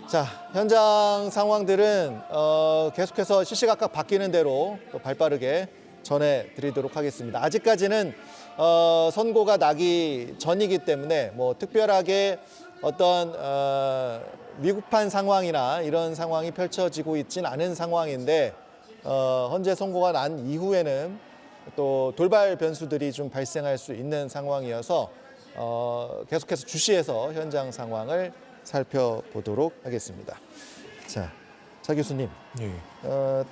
S1: 자, 현장 상황들은 계속해서 시시각각 바뀌는 대로 또 발빠르게 전해드리도록 하겠습니다. 아직까지는 선고가 나기 전이기 때문에 특별하게 어떤 위급한 상황이나 이런 상황이 펼쳐지고 있진 않은 상황인데 헌재 선고가 난 이후에는 또 돌발 변수들이 좀 발생할 수 있는 상황이어서 계속해서 주시해서 현장 상황을 살펴보도록 하겠습니다. 자, 차 교수님,
S2: 예.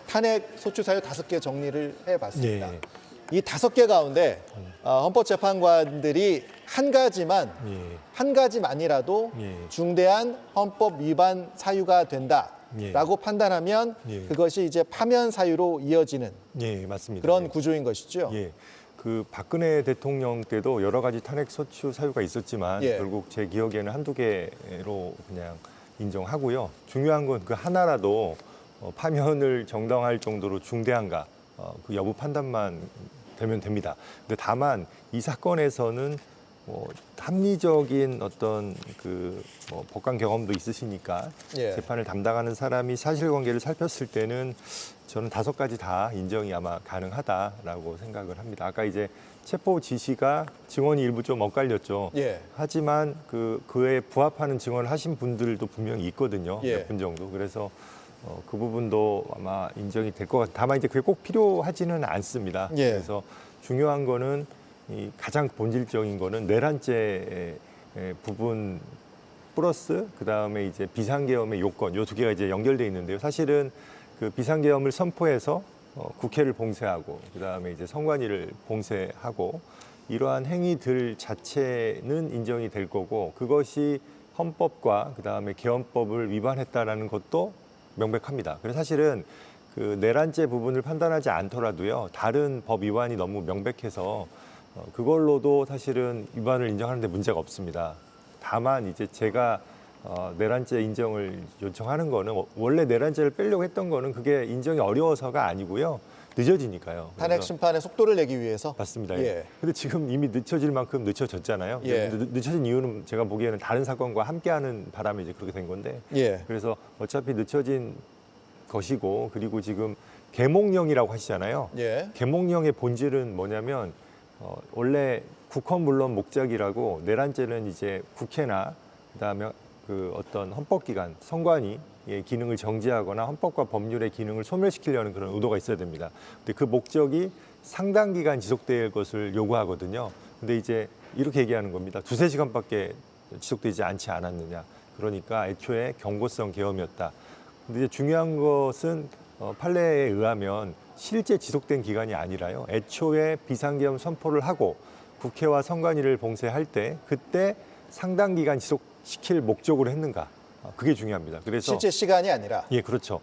S1: 탄핵 소추 사유 5개 정리를 해봤습니다.
S2: 예.
S1: 이 5개 가운데 헌법재판관들이 한 가지만이라도
S2: 예.
S1: 중대한 헌법 위반 사유가 된다라고 판단하면
S2: 예.
S1: 그것이 이제 파면 사유로 이어지는
S2: 예, 맞습니다.
S1: 그런
S2: 예.
S1: 구조인 것이죠.
S2: 예. 그 박근혜 대통령 때도 여러 가지 탄핵 소추 사유가 있었지만
S1: 예.
S2: 결국 제 기억에는 한두 개로 그냥 인정하고요. 중요한 건 그 하나라도 파면을 정당화할 정도로 중대한가 그 여부 판단만 되면 됩니다. 근데 다만 이 사건에서는 합리적인 어떤 법관 경험도 있으시니까
S1: 예.
S2: 재판을 담당하는 사람이 사실관계를 살폈을 때는 저는 5가지 다 인정이 아마 가능하다라고 생각을 합니다. 아까 이제 체포 지시가 증언이 일부 좀 엇갈렸죠.
S1: 예.
S2: 하지만 그에 부합하는 증언을 하신 분들도 분명히 있거든요.
S1: 예.
S2: 몇 분 정도. 그래서 그 부분도 아마 인정이 될 것 같아요. 다만 이제 그게 꼭 필요하지는 않습니다.
S1: 예.
S2: 그래서 중요한 거는 이 가장 본질적인 거는 내란죄 부분 플러스 그다음에 이제 비상계엄의 요건 요 2개가 이제 연결돼 있는데요. 사실은 그 비상계엄을 선포해서 국회를 봉쇄하고 그다음에 이제 선관위를 봉쇄하고 이러한 행위들 자체는 인정이 될 거고 그것이 헌법과 그다음에 계엄법을 위반했다라는 것도 명백합니다. 그래서 사실은 그 내란죄 부분을 판단하지 않더라도요. 다른 법 위반이 너무 명백해서 그걸로도 사실은 위반을 인정하는 데 문제가 없습니다. 다만 이제 제가 내란죄 인정을 요청하는 거는 원래 내란죄를 빼려고 했던 거는 그게 인정이 어려워서가 아니고요. 늦어지니까요.
S1: 탄핵 심판의 속도를 내기 위해서.
S2: 맞습니다.
S1: 예.
S2: 근데 지금 이미 늦춰질 만큼 늦춰졌잖아요.
S1: 예.
S2: 근데 늦춰진 이유는 제가 보기에는 다른 사건과 함께하는 바람에 이제 그렇게 된 건데.
S1: 예.
S2: 그래서 어차피 늦춰진 것이고 그리고 지금 계몽령이라고 하시잖아요.
S1: 예.
S2: 계몽령의 본질은 뭐냐면 원래 국헌 물론 목적이라고 내란죄는 이제 국회나 그다음에 그 어떤 헌법기관 선관위 의 기능을 정지하거나 헌법과 법률의 기능을 소멸시키려는 그런 의도가 있어야 됩니다. 근데 그 목적이 상당 기간 지속될 것을 요구하거든요. 근데 이제 이렇게 얘기하는 겁니다. 2~3시간밖에 지속되지 않지 않았느냐. 그러니까 애초에 경고성 계엄이었다. 근데 이제 중요한 것은 판례에 의하면 실제 지속된 기간이 아니라요. 애초에 비상계엄 선포를 하고 국회와 선관위를 봉쇄할 때 그때 상당 기간 지속시킬 목적으로 했는가. 그게 중요합니다. 그래서
S1: 실제 시간이 아니라.
S2: 예, 그렇죠.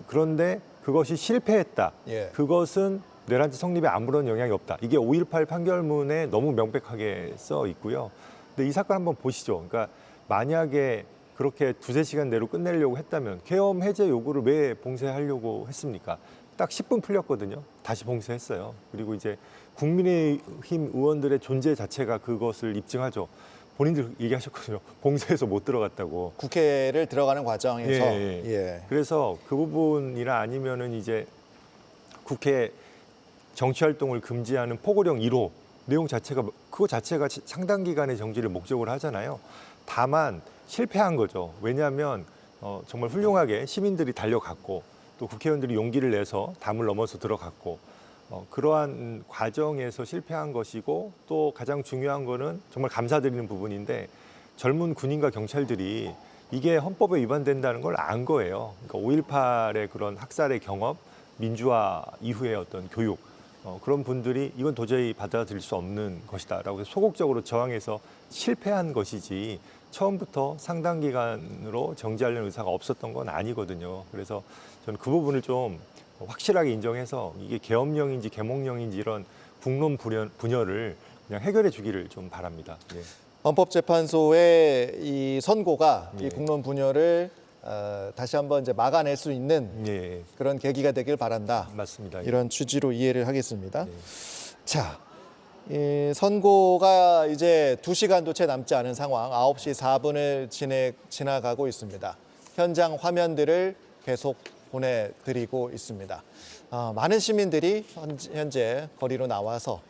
S2: 그런데 그것이 실패했다.
S1: 예.
S2: 그것은 내란죄 성립에 아무런 영향이 없다. 이게 5.18 판결문에 너무 명백하게 써 있고요. 근데 이 사건 한번 보시죠. 그러니까 만약에 그렇게 2~3시간 내로 끝내려고 했다면 계엄 해제 요구를 왜 봉쇄하려고 했습니까? 딱 10분 풀렸거든요. 다시 봉쇄했어요. 그리고 이제 국민의힘 의원들의 존재 자체가 그것을 입증하죠. 본인들 얘기하셨거든요. 봉쇄해서 못 들어갔다고.
S1: 국회를 들어가는 과정에서.
S2: 예, 예. 그래서 그 부분이나 아니면은 이제 국회 정치 활동을 금지하는 포고령 1호 내용 자체가 그거 자체가 상당 기간의 정지를 목적으로 하잖아요. 다만 실패한 거죠. 왜냐하면 정말 훌륭하게 시민들이 달려갔고 또 국회의원들이 용기를 내서 담을 넘어서 들어갔고 그러한 과정에서 실패한 것이고 또 가장 중요한 거는 정말 감사드리는 부분인데 젊은 군인과 경찰들이 이게 헌법에 위반된다는 걸 안 거예요. 그러니까 5.18의 그런 학살의 경험, 민주화 이후의 어떤 교육 그런 분들이 이건 도저히 받아들일 수 없는 것이다라고 소극적으로 저항해서 실패한 것이지 처음부터 상당 기간으로 정지하려는 의사가 없었던 건 아니거든요. 그래서 저는 그 부분을 좀 확실하게 인정해서 이게 계엄령인지 계몽령인지 이런 국론 분열을 그냥 해결해 주기를 좀 바랍니다. 예.
S1: 헌법재판소의 이 선고가
S2: 예.
S1: 이 국론 분열을 다시 한번 이제 막아낼 수 있는
S2: 예,
S1: 그런 계기가 되길 바란다.
S2: 맞습니다.
S1: 이런 취지로 이해를 하겠습니다.
S2: 예.
S1: 자, 이 선고가 이제 2시간도 채 남지 않은 상황, 9시 4분을 지나가고 있습니다. 현장 화면들을 계속 보내드리고 있습니다. 많은 시민들이 현재 거리로 나와서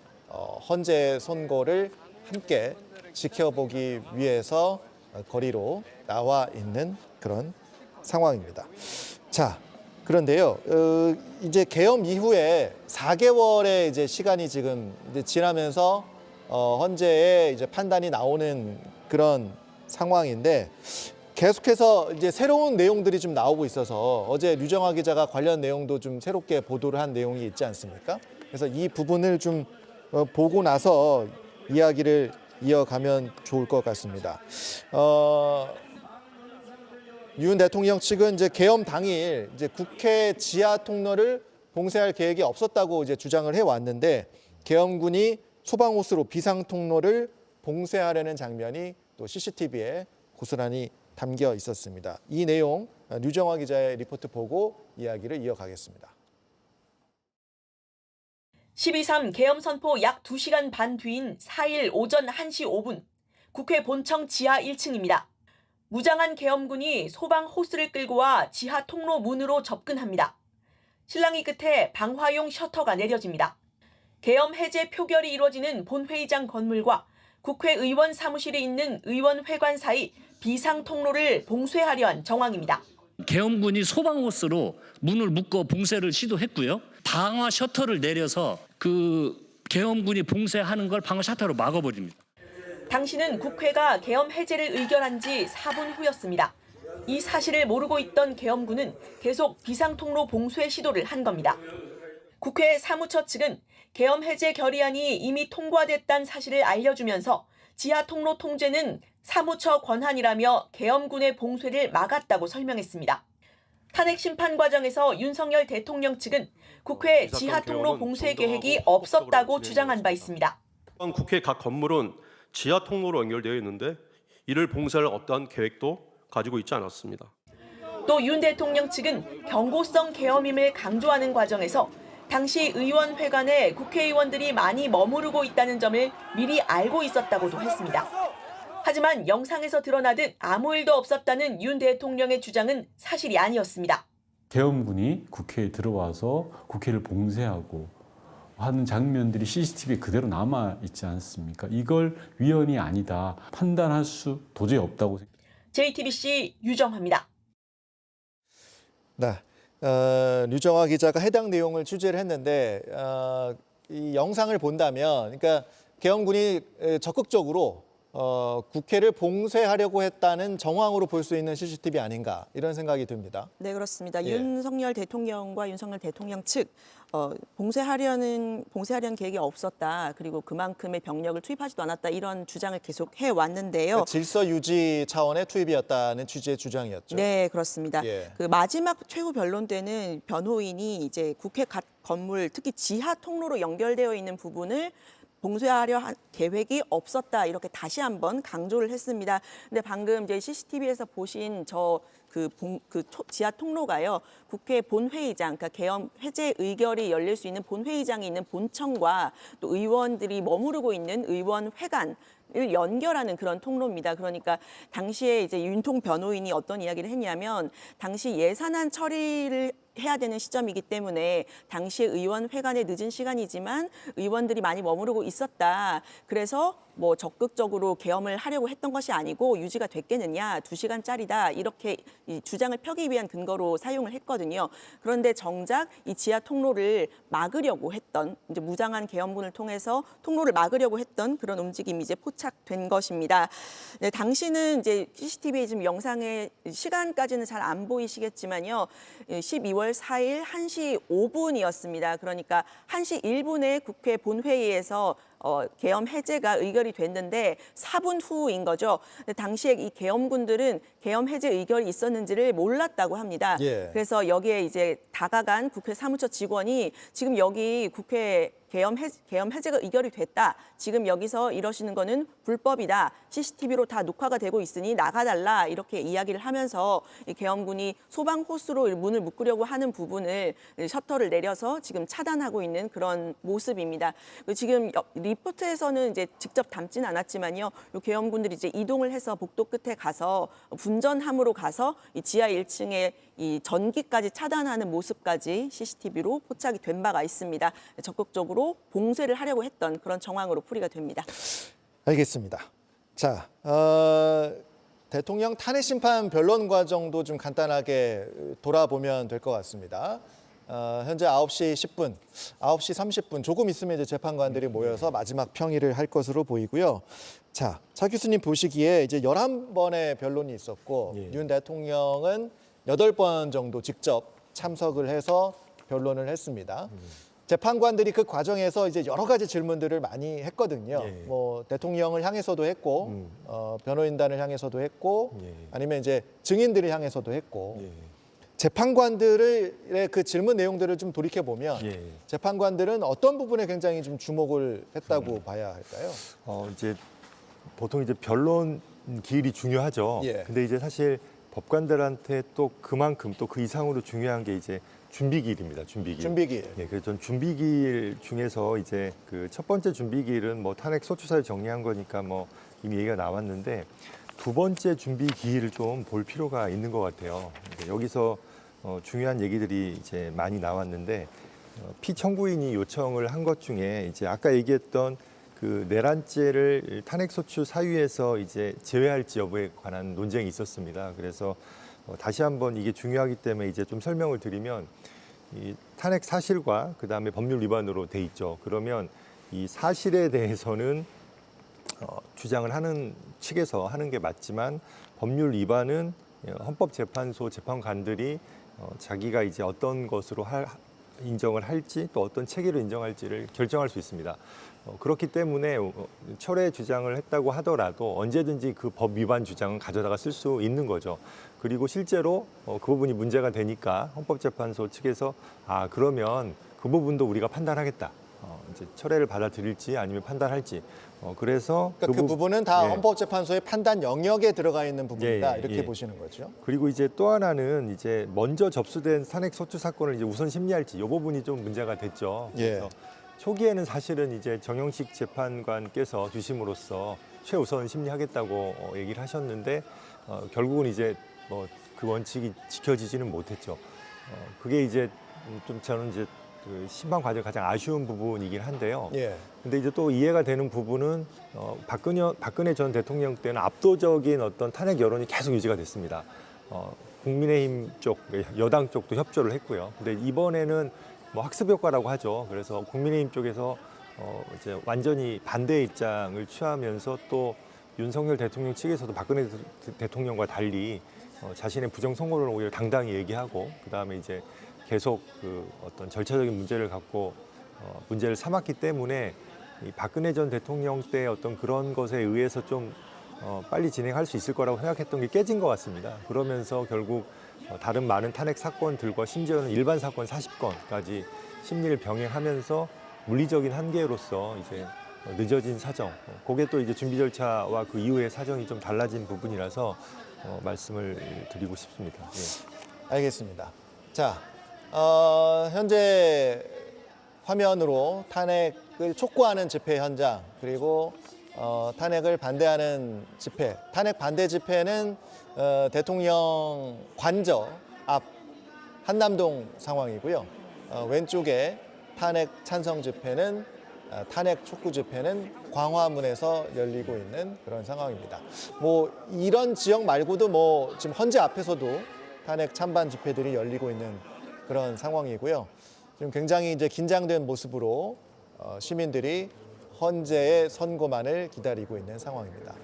S1: 헌재 선고를 함께 지켜보기 위해서 거리로 나와 있는 그런 상황입니다. 자, 그런데요, 이제 계엄 이후에 4개월의 이제 시간이 지금 이제 지나면서 헌재의 이제 판단이 나오는 그런 상황인데 계속해서 이제 새로운 내용들이 좀 나오고 있어서 어제 류정화 기자가 관련 내용도 좀 새롭게 보도를 한 내용이 있지 않습니까? 그래서 이 부분을 좀 보고 나서 이야기를 이어가면 좋을 것 같습니다. 윤 대통령 측은 이제 계엄 당일 이제 국회 지하 통로를 봉쇄할 계획이 없었다고 이제 주장을 해왔는데 계엄군이 소방호스로 비상 통로를 봉쇄하려는 장면이 또 CCTV에 고스란히 담겨 있었습니다. 이 내용 류정화 기자의 리포트 보고 이야기를 이어가겠습니다.
S9: 12.3 계엄 선포 약 2시간 반 뒤인 4일 오전 1시 5분 국회 본청 지하 1층입니다. 무장한 계엄군이 소방 호스를 끌고 와 지하 통로 문으로 접근합니다. 실랑이 끝에 방화용 셔터가 내려집니다. 계엄 해제 표결이 이루어지는 본회의장 건물과 국회의원 사무실이 있는 의원회관 사이 비상 통로를 봉쇄하려 한 정황입니다.
S10: 계엄군이 소방호스로 문을 묶어 봉쇄를 시도했고요. 방화 셔터를 내려서 그 계엄군이 봉쇄하는 걸 방화 셔터로 막아버립니다.
S9: 당시는 국회가 계엄 해제를 의결한 지 4분 후였습니다. 이 사실을 모르고 있던 계엄군은 계속 비상통로 봉쇄 시도를 한 겁니다. 국회 사무처 측은 계엄 해제 결의안이 이미 통과됐다는 사실을 알려주면서 지하 통로 통제는 사무처 권한이라며 계엄군의 봉쇄를 막았다고 설명했습니다. 탄핵 심판 과정에서 윤석열 대통령 측은 국회 지하 통로 봉쇄 계획이 없었다고 주장한 바 있습니다.
S11: 국회 각 건물은 지하 통로로 연결되어 있는데 이를 봉쇄할 어떠한 계획도 가지고 있지 않았습니다.
S9: 또 윤 대통령 측은 경고성 계엄임을 강조하는 과정에서 당시 의원회관에 국회의원들이 많이 머무르고 있다는 점을 미리 알고 있었다고도 했습니다. 하지만 영상에서 드러나듯 아무 일도 없었다는 윤 대통령의 주장은 사실이 아니었습니다.
S12: 계엄군이 국회에 들어와서 국회를 봉쇄하고 하는 장면들이 CCTV에 그대로 남아 있지 않습니까? 이걸 위헌이 아니다 판단할 수 도저히 없다고 생각합니다.
S9: JTBC 유정화입니다.
S1: 네, 류정화 기자가 해당 내용을 취재를 했는데 이 영상을 본다면, 그러니까 계엄군이 적극적으로 국회를 봉쇄하려고 했다는 정황으로 볼 수 있는 CCTV 아닌가 이런 생각이 듭니다.
S3: 네, 그렇습니다.
S1: 예.
S3: 윤석열 대통령과 윤석열 대통령 측 봉쇄하려는 계획이 없었다. 그리고 그만큼의 병력을 투입하지도 않았다. 이런 주장을 계속 해왔는데요.
S1: 그러니까 질서 유지 차원의 투입이었다는 취지의 주장이었죠.
S3: 네, 그렇습니다.
S1: 예.
S3: 그 마지막 최후 변론 때는 변호인이 이제 국회 각 건물, 특히 지하 통로로 연결되어 있는 부분을 봉쇄하려 한 계획이 없었다, 이렇게 다시 한번 강조를 했습니다. 근데 방금 이제 CCTV에서 보신 지하 통로가요, 국회 본회의장, 그러니까 계엄 해제 의결이 열릴 수 있는 본회의장이 있는 본청과 또 의원들이 머무르고 있는 의원회관 을 연결하는 그런 통로입니다. 그러니까 당시에 이제 윤통 변호인이 어떤 이야기를 했냐면, 당시 예산안 처리를 해야 되는 시점이기 때문에 당시에 의원회관에 늦은 시간이지만 의원들이 많이 머무르고 있었다. 그래서 뭐 적극적으로 계엄을 하려고 했던 것이 아니고 유지가 됐겠느냐, 2시간짜리다, 이렇게 이 주장을 펴기 위한 근거로 사용을 했거든요. 그런데 정작 이 지하 통로를 막으려고 했던, 이제 무장한 계엄군을 통해서 통로를 막으려고 했던 그런 움직임이 이제 포착된 것입니다. 네, 당시는 이제 CCTV 지금 영상의 시간까지는 잘 안 보이시겠지만요, 12월 4일 1시 5분이었습니다. 그러니까 1시 1분에 국회 본회의에서 계엄 해제가 의결이 됐는데 4분 후인 거죠. 당시에 이 계엄군들은 계엄 해제 의결이 있었는지를 몰랐다고 합니다.
S1: 예.
S3: 그래서 여기에 이제 다가간 국회 사무처 직원이 지금 여기 국회 계엄 해제가 의결이 됐다. 지금 여기서 이러시는 거는 불법이다. CCTV로 다 녹화가 되고 있으니 나가달라. 이렇게 이야기를 하면서 이 계엄군이 소방 호스로 문을 묶으려고 하는 부분을 셔터를 내려서 지금 차단하고 있는 그런 모습입니다. 지금 리포트에서는 이제 직접 담지는 않았지만요, 이 계엄군들이 이제 이동을 해서 복도 끝에 가서 분전함으로 가서 이 지하 1층에 이 전기까지 차단하는 모습까지 CCTV로 포착이 된 바가 있습니다. 적극적으로 봉쇄를 하려고 했던 그런 정황으로 풀이가 됩니다.
S1: 알겠습니다. 자, 대통령 탄핵 심판 변론 과정도 좀 간단하게 돌아보면 될 것 같습니다. 현재 9시 10분, 9시 30분 조금 있으면 이제 재판관들이 모여서 마지막 평의를 할 것으로 보이고요. 자, 차 교수님 보시기에 이제 11번의 변론이 있었고 윤 대통령은 8번 정도 직접 참석을 해서 변론을 했습니다. 재판관들이 그 과정에서 이제 여러 가지 질문들을 많이 했거든요. 뭐 대통령을 향해서도 했고, 변호인단을 향해서도 했고, 아니면 이제 증인들을 향해서서도 했고. 재판관들의 그 질문 내용들을 좀 돌이켜 보면 재판관들은 어떤 부분에 굉장히 좀 주목을 했다고 봐야 할까요?
S2: 이제 보통 이제 변론 기일이 중요하죠. 근데 이제 사실 법관들한테 또 그만큼 또 그 이상으로 중요한 게 이제 준비기일입니다. 준비기일.
S1: 준비기일.
S2: 그래서 전 준비기일 중에서 이제 그 첫 번째 준비기일은 뭐 탄핵 소추사를 정리한 거니까 뭐 이미 얘기가 나왔는데 두 번째 준비기일을 좀 볼 필요가 있는 것 같아요. 여기서 중요한 얘기들이 이제 많이 나왔는데 피청구인이 요청을 한 것 중에 이제 아까 얘기했던 그 내란죄를 탄핵소추 사유에서 이제 제외할지 여부에 관한 논쟁이 있었습니다. 그래서 다시 한번 이게 중요하기 때문에 이제 좀 설명을 드리면 이 탄핵 사실과 그 다음에 법률 위반으로 돼 있죠. 그러면 이 사실에 대해서는 주장을 하는 측에서 하는 게 맞지만 법률 위반은 헌법재판소 재판관들이 자기가 이제 어떤 것으로 인정을 할지 또 어떤 체계로 인정할지를 결정할 수 있습니다. 그렇기 때문에 철회 주장을 했다고 하더라도 언제든지 그 법 위반 주장은 가져다가 쓸 수 있는 거죠. 그리고 실제로 그 부분이 문제가 되니까 헌법재판소 측에서 그러면 그 부분도 우리가 판단하겠다. 이제 철회를 받아들일지 아니면 판단할지. 그래서
S1: 그러니까 그 부분은 다 헌법재판소의 판단 영역에 들어가 있는 부분이다 이렇게 보시는 거죠.
S2: 그리고 이제 또 하나는 이제 먼저 접수된 탄핵 소추 사건을 이제 우선 심리할지 이 부분이 좀 문제가 됐죠. 그래서 초기에는 사실은 이제 정영식 재판관께서 주심으로서 최우선 심리하겠다고 얘기를 하셨는데 결국은 이제 뭐 그 원칙이 지켜지지는 못했죠. 그게 이제 좀 저는 이제 그 심판 과정 가장 아쉬운 부분이긴 한데요. 근데 이제 또 이해가 되는 부분은 박근혜 전 대통령 때는 압도적인 어떤 탄핵 여론이 계속 유지가 됐습니다. 국민의힘 쪽, 여당 쪽도 협조를 했고요. 근데 이번에는 뭐 학습 효과라고 하죠. 그래서 국민의힘 쪽에서 이제 완전히 반대 입장을 취하면서 또 윤석열 대통령 측에서도 박근혜 대통령과 달리 자신의 부정 선거를 오히려 당당히 얘기하고 그다음에 이제 계속 그 어떤 절차적인 문제를 갖고 문제를 삼았기 때문에 이 박근혜 전 대통령 때 어떤 그런 것에 의해서 좀 빨리 진행할 수 있을 거라고 생각했던 게 깨진 것 같습니다. 그러면서 결국 다른 많은 탄핵 사건들과 심지어는 일반 사건 40건까지 심리를 병행하면서 물리적인 한계로서 이제 늦어진 사정, 그게 또 이제 준비 절차와 그 이후의 사정이 좀 달라진 부분이라서 말씀을 드리고 싶습니다.
S1: 알겠습니다. 자, 현재 화면으로 탄핵을 촉구하는 집회 현장 그리고 탄핵을 반대하는 집회, 탄핵 반대 집회는 대통령 관저 앞 한남동 상황이고요. 왼쪽에 탄핵 찬성 집회는 탄핵 촉구 집회는 광화문에서 열리고 있는 그런 상황입니다. 뭐 이런 지역 말고도 뭐 지금 헌재 앞에서도 탄핵 찬반 집회들이 열리고 있는 그런 상황이고요. 지금 굉장히 이제 긴장된 모습으로 시민들이 헌재의 선고만을 기다리고 있는 상황입니다.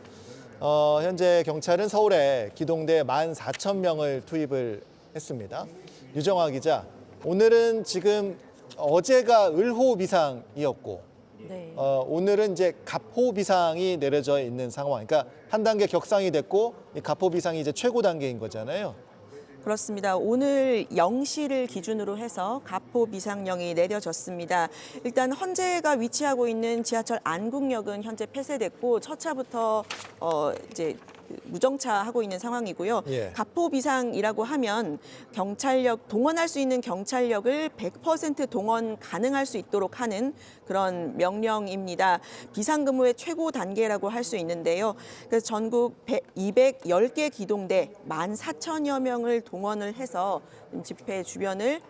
S1: 현재 경찰은 서울에 기동대 14,000명을 투입을 했습니다. 유정화 기자, 오늘은 지금 어제가 을호 비상이었고 오늘은 이제 갑호 비상이 내려져 있는 상황. 그러니까 한 단계 격상이 됐고 이 갑호 비상이 이제 최고 단계인 거잖아요.
S3: 그렇습니다. 오늘 0시를 기준으로 해서 갑호 비상령이 내려졌습니다. 일단 헌재가 위치하고 있는 지하철 안국역은 현재 폐쇄됐고 첫 차부터 이제 무정차 하고 있는 상황이고요. 갑호 비상이라고 하면 경찰력 동원할 수 있는 경찰력을 100% 동원 가능할 수 있도록 하는 그런 명령입니다. 비상근무의 최고 단계라고 할 수 있는데요. 그래서 전국 210개 기동대 14,000여 명을 동원을 해서 집회 주변을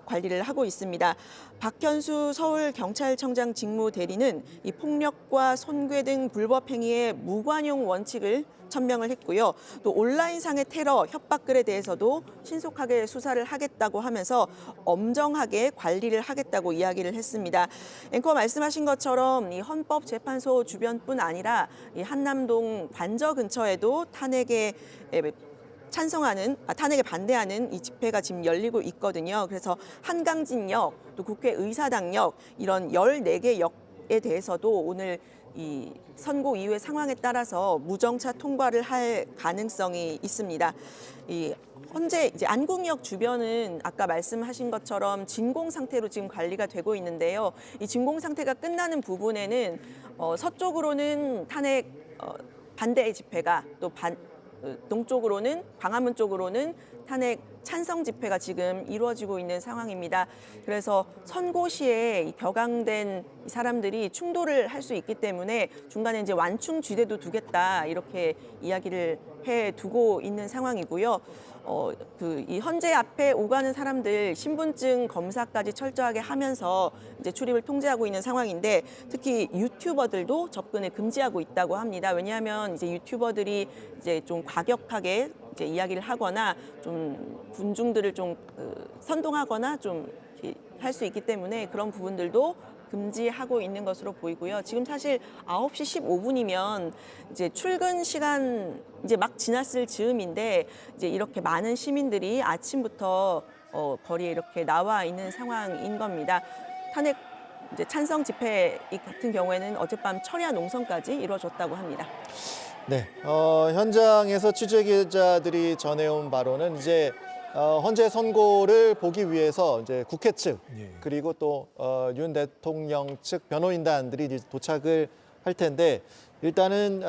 S3: 관리를 하고 있습니다. 박현수 서울경찰청장 직무대리는 이 폭력과 손괴 등 불법 행위의 무관용 원칙을 천명을 했고요. 또 온라인상의 테러, 협박글에 대해서도 신속하게 수사를 하겠다고 하면서 엄정하게 관리를 하겠다고 이야기를 했습니다. 앵커 말씀하신 것처럼 이 헌법재판소 주변뿐 아니라 이 한남동 관저 근처에도 탄핵에 반대하는 이 집회가 지금 열리고 있거든요. 그래서 한강진역, 또 국회 의사당역 이런 14개 역에 대해서도 오늘 이 선고 이후의 상황에 따라서 무정차 통과를 할 가능성이 있습니다. 이 현재 이제 안국역 주변은 아까 말씀하신 것처럼 진공 상태로 지금 관리가 되고 있는데요. 이 진공 상태가 끝나는 부분에는 서쪽으로는 탄핵 반대 집회가 또 동쪽으로는 광화문 쪽으로는 탄핵 찬성 집회가 지금 이루어지고 있는 상황입니다. 그래서 선고 시에 이 격앙된 사람들이 충돌을 할 수 있기 때문에 중간에 이제 완충지대도 두겠다 이렇게 이야기를 해 두고 있는 상황이고요. 이 헌재 앞에 오가는 사람들 신분증 검사까지 철저하게 하면서 이제 출입을 통제하고 있는 상황인데 특히 유튜버들도 접근을 금지하고 있다고 합니다. 왜냐하면 이제 유튜버들이 이제 좀 과격하게 이제 이야기를 하거나 좀 군중들을 좀 선동하거나 좀 할 수 있기 때문에 그런 부분들도 금지하고 있는 것으로 보이고요. 지금 사실 9시 15분이면 이제 출근 시간 이제 막 지났을 즈음인데 이제 이렇게 많은 시민들이 아침부터 거리에 이렇게 나와 있는 상황인 겁니다. 탄핵 이제 찬성 집회 같은 경우에는 어젯밤 철야 농성까지 이루어졌다고 합니다.
S1: 네, 현장에서 취재 기자들이 전해온 바로는 이제 헌재 선고를 보기 위해서 이제 국회 측 그리고 또 윤 대통령 측 변호인단들이 이제 도착을 할 텐데 일단은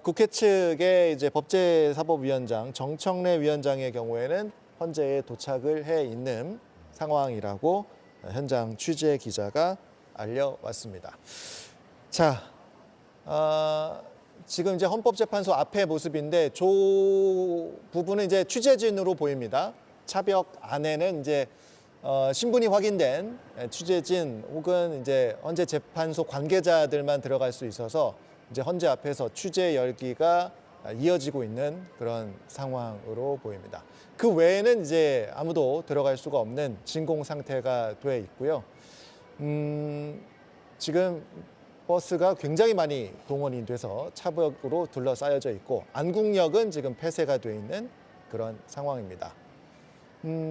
S1: 국회 측의 이제 법제사법위원장 정청래 위원장의 경우에는 헌재에 도착을 해 있는 상황이라고 현장 취재 기자가 알려왔습니다. 자. 지금 이제 헌법재판소 앞의 모습인데 저 부분은 이제 취재진으로 보입니다. 차벽 안에는 이제 신분이 확인된 취재진 혹은 이제 헌재 재판소 관계자들만 들어갈 수 있어서 이제 헌재 앞에서 취재 열기가 이어지고 있는 그런 상황으로 보입니다. 그 외에는 이제 아무도 들어갈 수가 없는 진공 상태가 돼 있고요. 지금 버스가 굉장히 많이 동원이 돼서 차벽으로 둘러싸여져 있고 안국역은 지금 폐쇄가 돼 있는 그런 상황입니다.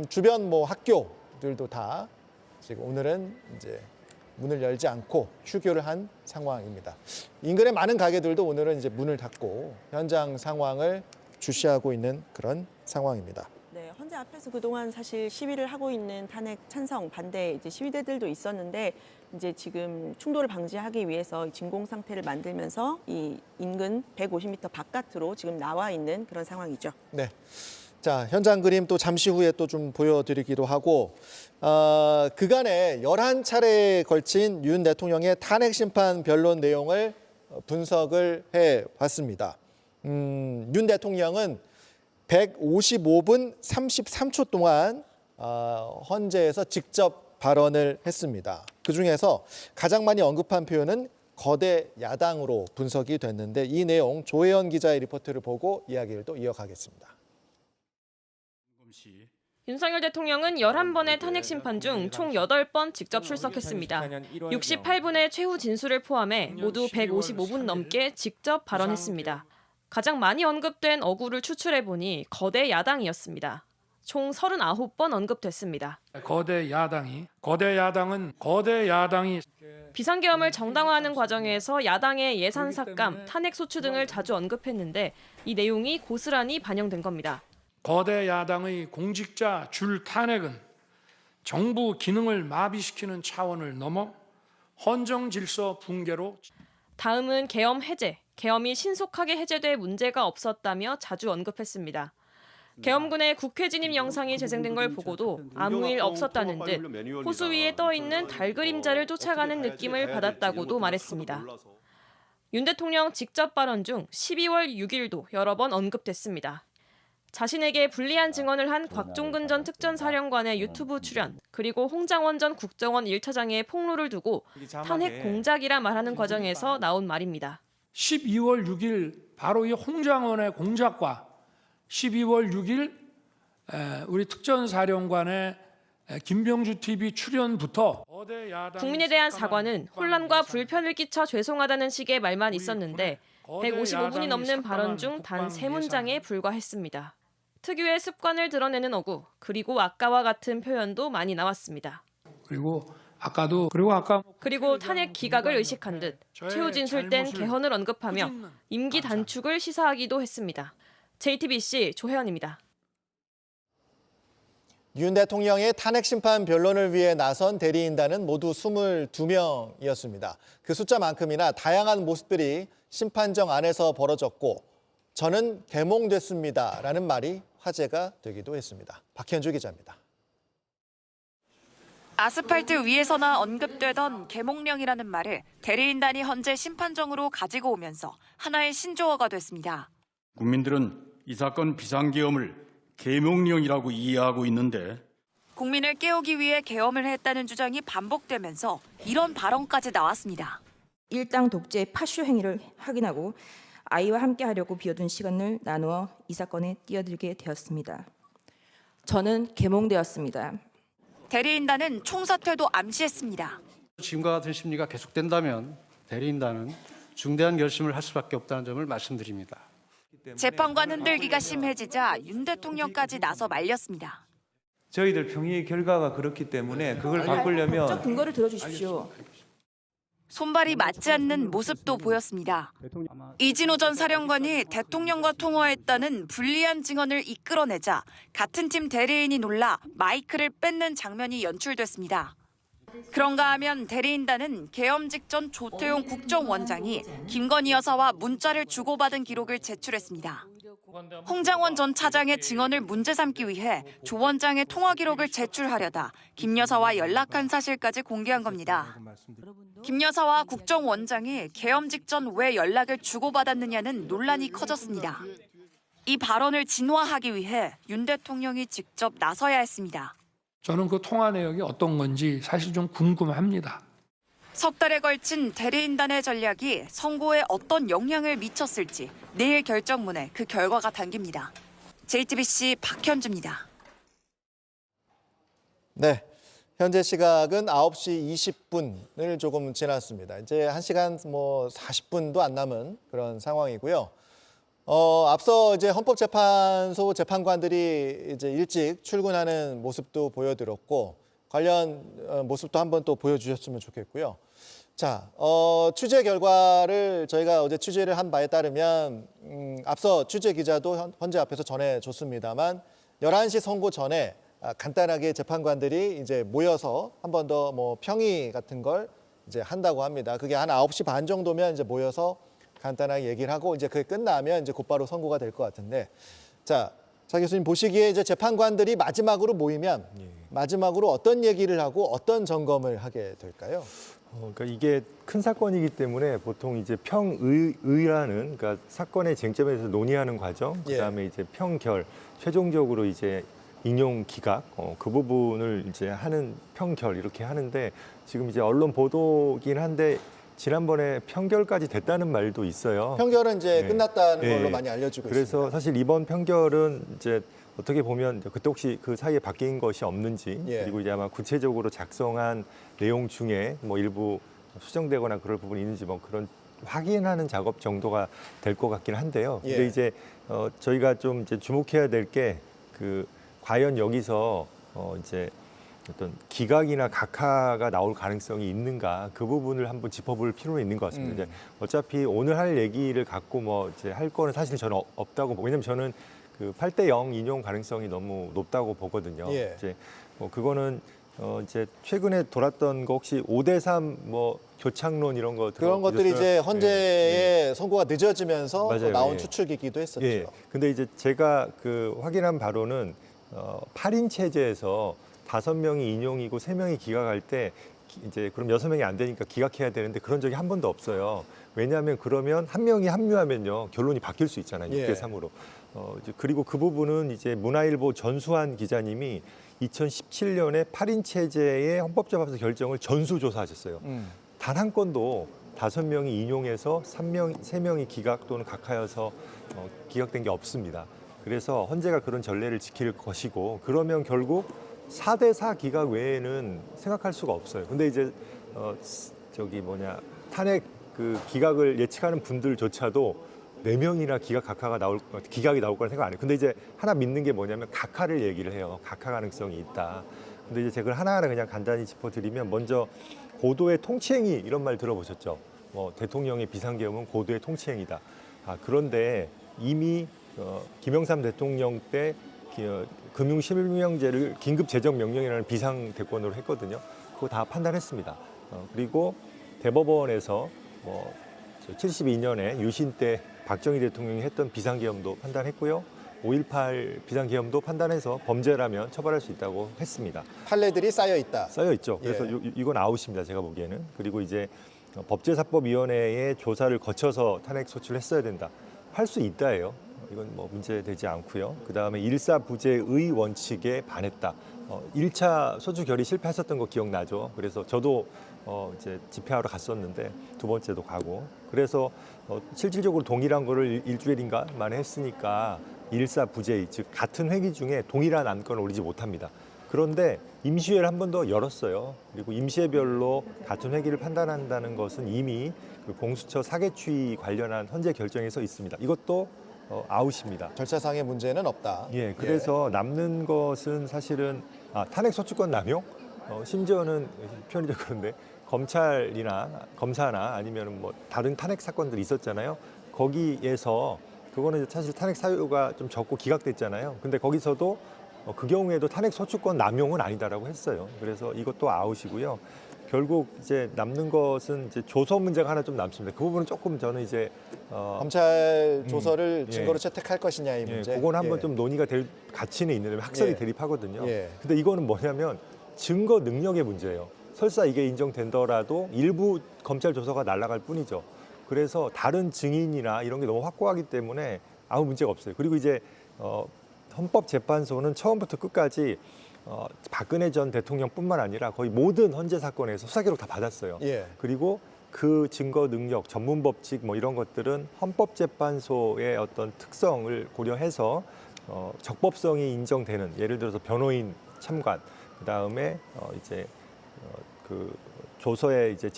S1: 주변 뭐 학교들도 다 지금 오늘은 이제 문을 열지 않고 휴교를 한 상황입니다. 인근의 많은 가게들도 오늘은 이제 문을 닫고 현장 상황을 주시하고 있는 그런 상황입니다.
S3: 네, 헌재 앞에서 그동안 사실 시위를 하고 있는 탄핵 찬성 반대 이제 시위대들도 있었는데 이제 지금 충돌을 방지하기 위해서 진공 상태를 만들면서 이 인근 150m 바깥으로 지금 나와 있는 그런 상황이죠.
S1: 네. 자, 현장 그림 또 잠시 후에 또 좀 보여드리기도 하고 그간에 11차례에 걸친 윤 대통령의 탄핵 심판 변론 내용을 분석을 해봤습니다. 윤 대통령은 155분 33초 동안 헌재에서 직접 발언을 했습니다. 그중에서 가장 많이 언급한 표현은 거대 야당으로 분석이 됐는데 이 내용 조혜연 기자의 리포트를 보고 이야기를 또 이어가겠습니다.
S13: 윤석열 대통령은 11번의 탄핵 심판 중 총 8번 직접 출석했습니다. 68분의 최후 진술을 포함해 모두 155분 넘게 직접 발언했습니다. 가장 많이 언급된 어구를 추출해보니 거대 야당이었습니다. 총 39번 언급됐습니다.
S14: 거대 야당은
S13: 비상계엄을 정당화하는 과정에서 야당의 예산 삭감, 탄핵 소추 등을 자주 언급했는데 이 내용이 고스란히 반영된 겁니다.
S14: 거대 야당의 공직자 줄 탄핵은 정부 기능을 마비시키는 차원을 넘어 헌정 질서 붕괴로.
S13: 다음은 계엄 해제, 계엄이 신속하게 해제돼 문제가 없었다며 자주 언급했습니다. 계엄군의 국회 진입 영상이 재생된 걸 보고도 아무 일 없었다는 듯 호수 위에 떠 있는 달 그림자를 쫓아가는 느낌을 받았다고도 말했습니다. 윤 대통령 직접 발언 중 12월 6일도 여러 번 언급됐습니다. 자신에게 불리한 증언을 한 곽종근 전 특전사령관의 유튜브 출연, 그리고 홍장원 전 국정원 1차장의 폭로를 두고 탄핵 공작이라 말하는 과정에서 나온 말입니다.
S14: 12월 6일 바로 이 홍장원의 공작과 12월 6일 우리 특전사령관의 김병주 TV 출연부터
S13: 국민에 대한 사과는 혼란과 불편을 끼쳐 죄송하다는 식의 말만 있었는데 155분이 넘는 발언 중 단 3문장에 불과했습니다. 특유의 습관을 드러내는 어구, 그리고 아까와 같은 표현도 많이 나왔습니다.
S14: 그리고
S13: 탄핵 기각을 의식한 듯 최후 진술 땐 개헌을 언급하며 임기 단축을 시사하기도 했습니다. JTBC 조혜연입니다.
S1: 윤 대통령의 탄핵 심판 변론을 위해 나선 대리인단은 모두 22명이었습니다. 그 숫자만큼이나 다양한 모습들이 심판정 안에서 벌어졌고 저는 개몽됐습니다라는 말이 화제가 되기도 했습니다. 박현주 기자입니다.
S15: 아스팔트 위에서나 언급되던 개몽령이라는 말을 대리인단이 헌재 심판정으로 가지고 오면서 하나의 신조어가 됐습니다.
S16: 국민들은 이 사건 비상계엄을 계몽령이라고 이해하고 있는데
S15: 국민을 깨우기 위해 계엄을 했다는 주장이 반복되면서 이런 발언까지 나왔습니다.
S17: 일당 독재의 파쇼 행위를 확인하고 아이와 함께 하려고 비워둔 시간을 나누어 이 사건에 뛰어들게 되었습니다. 저는 계몽되었습니다.
S15: 대리인단은 총사퇴도 암시했습니다.
S18: 지금과 같은 심리가 계속된다면 대리인단은 중대한 결심을 할 수밖에 없다는 점을 말씀드립니다.
S15: 재판관 흔들기가 심해지자 윤 대통령까지 나서 말렸습니다.
S19: 저희들 평의 결과가 그렇기 때문에 그걸 바꾸려면
S17: 법적 근거를 들어주십시오.
S15: 손발이 맞지 않는 모습도 보였습니다. 이진호 전 사령관이 대통령과 통화했다는 불리한 증언을 이끌어내자 같은 팀 대리인이 놀라 마이크를 뺏는 장면이 연출됐습니다. 그런가 하면 대리인단은 계엄 직전 조태용 국정원장이 김건희 여사와 문자를 주고받은 기록을 제출했습니다. 홍장원 전 차장의 증언을 문제 삼기 위해 조 원장의 통화 기록을 제출하려다 김 여사와 연락한 사실까지 공개한 겁니다. 김 여사와 국정원장이 계엄 직전 왜 연락을 주고받았느냐는 논란이 커졌습니다. 이 발언을 진화하기 위해 윤 대통령이 직접 나서야 했습니다.
S14: 저는 그 통화 내역이 어떤 건지 사실 좀 궁금합니다.
S15: 석 달에 걸친 대리인단의 전략이 선고에 어떤 영향을 미쳤을지 내일 결정문에 그 결과가 담깁니다. JTBC 박현주입니다.
S1: 네, 현재 시각은 9시 20분을 조금 지났습니다. 이제 1시간 40분도 안 남은 그런 상황이고요. 앞서 이제 헌법재판소 재판관들이 이제 일찍 출근하는 모습도 보여드렸고 관련 모습도 한번 또 보여주셨으면 좋겠고요. 자, 취재 결과를 저희가 어제 취재를 한 바에 따르면 앞서 취재 기자도 헌재 앞에서 전해줬습니다만 11시 선고 전에 간단하게 재판관들이 이제 모여서 한 번 더 평의 같은 걸 이제 한다고 합니다. 그게 한 9시 반 정도면 이제 모여서 간단하게 얘기를 하고 이제 그게 끝나면 이제 곧바로 선고가 될 것 같은데, 자, 차 교수님 보시기에 이제 재판관들이 마지막으로 모이면 마지막으로 어떤 얘기를 하고 어떤 점검을 하게 될까요?
S2: 그러니까 이게 큰 사건이기 때문에 보통 이제 평의라는 그러니까 사건의 쟁점에 대해서 논의하는 과정, 그다음에 이제 평결, 최종적으로 이제 인용 기각, 그 부분을 이제 하는 평결 이렇게 하는데 지금 이제 언론 보도긴 한데. 지난번에 평결까지 됐다는 말도 있어요.
S1: 평결은 이제 끝났다는 걸로 많이 알려지고 있습니다.
S2: 그래서 사실 이번 평결은 이제 어떻게 보면 그때 혹시 그 사이에 바뀐 것이 없는지 그리고 이제 아마 구체적으로 작성한 내용 중에 일부 수정되거나 그럴 부분이 있는지 그런 확인하는 작업 정도가 될 것 같긴 한데요. 근데 이제 저희가 좀 이제 주목해야 될 게 과연 여기서 이제 어떤 기각이나 각하가 나올 가능성이 있는가 그 부분을 한번 짚어볼 필요는 있는 것 같습니다. 이제 어차피 오늘 할 얘기를 갖고 이제 할 거는 사실 저는 없다고 왜냐면 저는 그 8대0 인용 가능성이 너무 높다고 보거든요. 이제 그거는 이제 최근에 돌았던 거 혹시 5대3 교착론 이런 거
S1: 그런 것들이 이제 헌재의 선고가 늦어지면서 나온 추측이기도 했었죠.
S2: 근데 이제 제가 확인한 바로는 8인 체제에서 5명이 인용이고 3명이 기각할 때 이제 그럼 6명이 안 되니까 기각해야 되는데 그런 적이 한 번도 없어요. 왜냐하면 그러면 한 명이 합류하면요 결론이 바뀔 수 있잖아요. 6대 3으로. 그리고 그 부분은 이제 문화일보 전수환 기자님이 2017년에 8인 체제의 헌법재판소 결정을 전수조사하셨어요. 단 한 건도 5명이 인용해서 3명이 기각 또는 각하여서 기각된 게 없습니다. 그래서 헌재가 그런 전례를 지킬 것이고 그러면 결국 4대 4 기각 외에는 생각할 수가 없어요. 근데 이제 탄핵 그 기각을 예측하는 분들조차도 4명이나 기각이 나올 거라 생각 안 해요. 근데 이제 하나 믿는 게 뭐냐면 각하를 얘기를 해요. 각하 가능성이 있다. 근데 이제 제가 하나하나 그냥 간단히 짚어드리면 먼저 고도의 통치행위 이런 말 들어보셨죠? 대통령의 비상계엄은 고도의 통치행위다. 그런데 이미 김영삼 대통령 때 금융실명제를 긴급재정명령이라는 비상대권으로 했거든요. 그거 다 판단했습니다. 그리고 대법원에서 72년에 유신 때 박정희 대통령이 했던 비상계엄도 판단했고요. 5.18 비상계엄도 판단해서 범죄라면 처벌할 수 있다고 했습니다.
S1: 판례들이 쌓여 있다.
S2: 쌓여 있죠. 그래서 이건 아웃입니다. 제가 보기에는. 그리고 이제 법제사법위원회의 조사를 거쳐서 탄핵 소추를 했어야 된다. 할 수 있다예요. 이건 뭐 문제되지 않고요. 그다음에 일사부재의 원칙에 반했다. 1차 소추 결의 실패했었던 거 기억나죠? 그래서 저도 이제 집회하러 갔었는데 2번째도 가고 그래서 실질적으로 동일한 거를 일주일인가 만에 했으니까 일사부재의 즉 같은 회기 중에 동일한 안건을 올리지 못합니다. 그런데 임시회를 한 번 더 열었어요. 그리고 임시회별로 같은 회기를 판단한다는 것은 이미 그 공수처 사개추위 관련한 헌재 결정에서 있습니다. 이것도 아웃입니다.
S1: 절차상의 문제는 없다.
S2: 예, 그래서 남는 것은 사실은 탄핵 소추권 남용? 심지어는 표현이 좀 그런데 검찰이나 검사나 아니면 뭐 다른 탄핵 사건들이 있었잖아요. 거기에서 그거는 사실 탄핵 사유가 좀 적고 기각됐잖아요. 근데 거기서도 그 경우에도 탄핵 소추권 남용은 아니다라고 했어요. 그래서 이것도 아웃이고요. 결국 이제 남는 것은 이제 조서 문제가 하나 좀 남습니다. 그 부분은 조금 저는 이제
S1: 검찰 조서를 증거로 채택할 것이냐 이 문제.
S2: 그건 한번 좀 논의가 될 가치는 있는데 학설이 대립하거든요.
S1: 예.
S2: 근데 이거는 뭐냐면 증거 능력의 문제예요. 설사 이게 인정된더라도 일부 검찰 조서가 날아갈 뿐이죠. 그래서 다른 증인이나 이런 게 너무 확고하기 때문에 아무 문제가 없어요. 그리고 이제 헌법재판소는 처음부터 끝까지 박근혜 전 대통령뿐만 아니라 거의 모든 헌재 사건에서 수사 기록 다 받았어요.
S1: 예.
S2: 그리고 그 증거 능력, 전문 법칙 뭐 이런 것들은 헌법재판소의 어떤 특성을 고려해서 적법성이 인정되는 예를 들어서 변호인 참관, 그다음에 이제 그 조서에 이제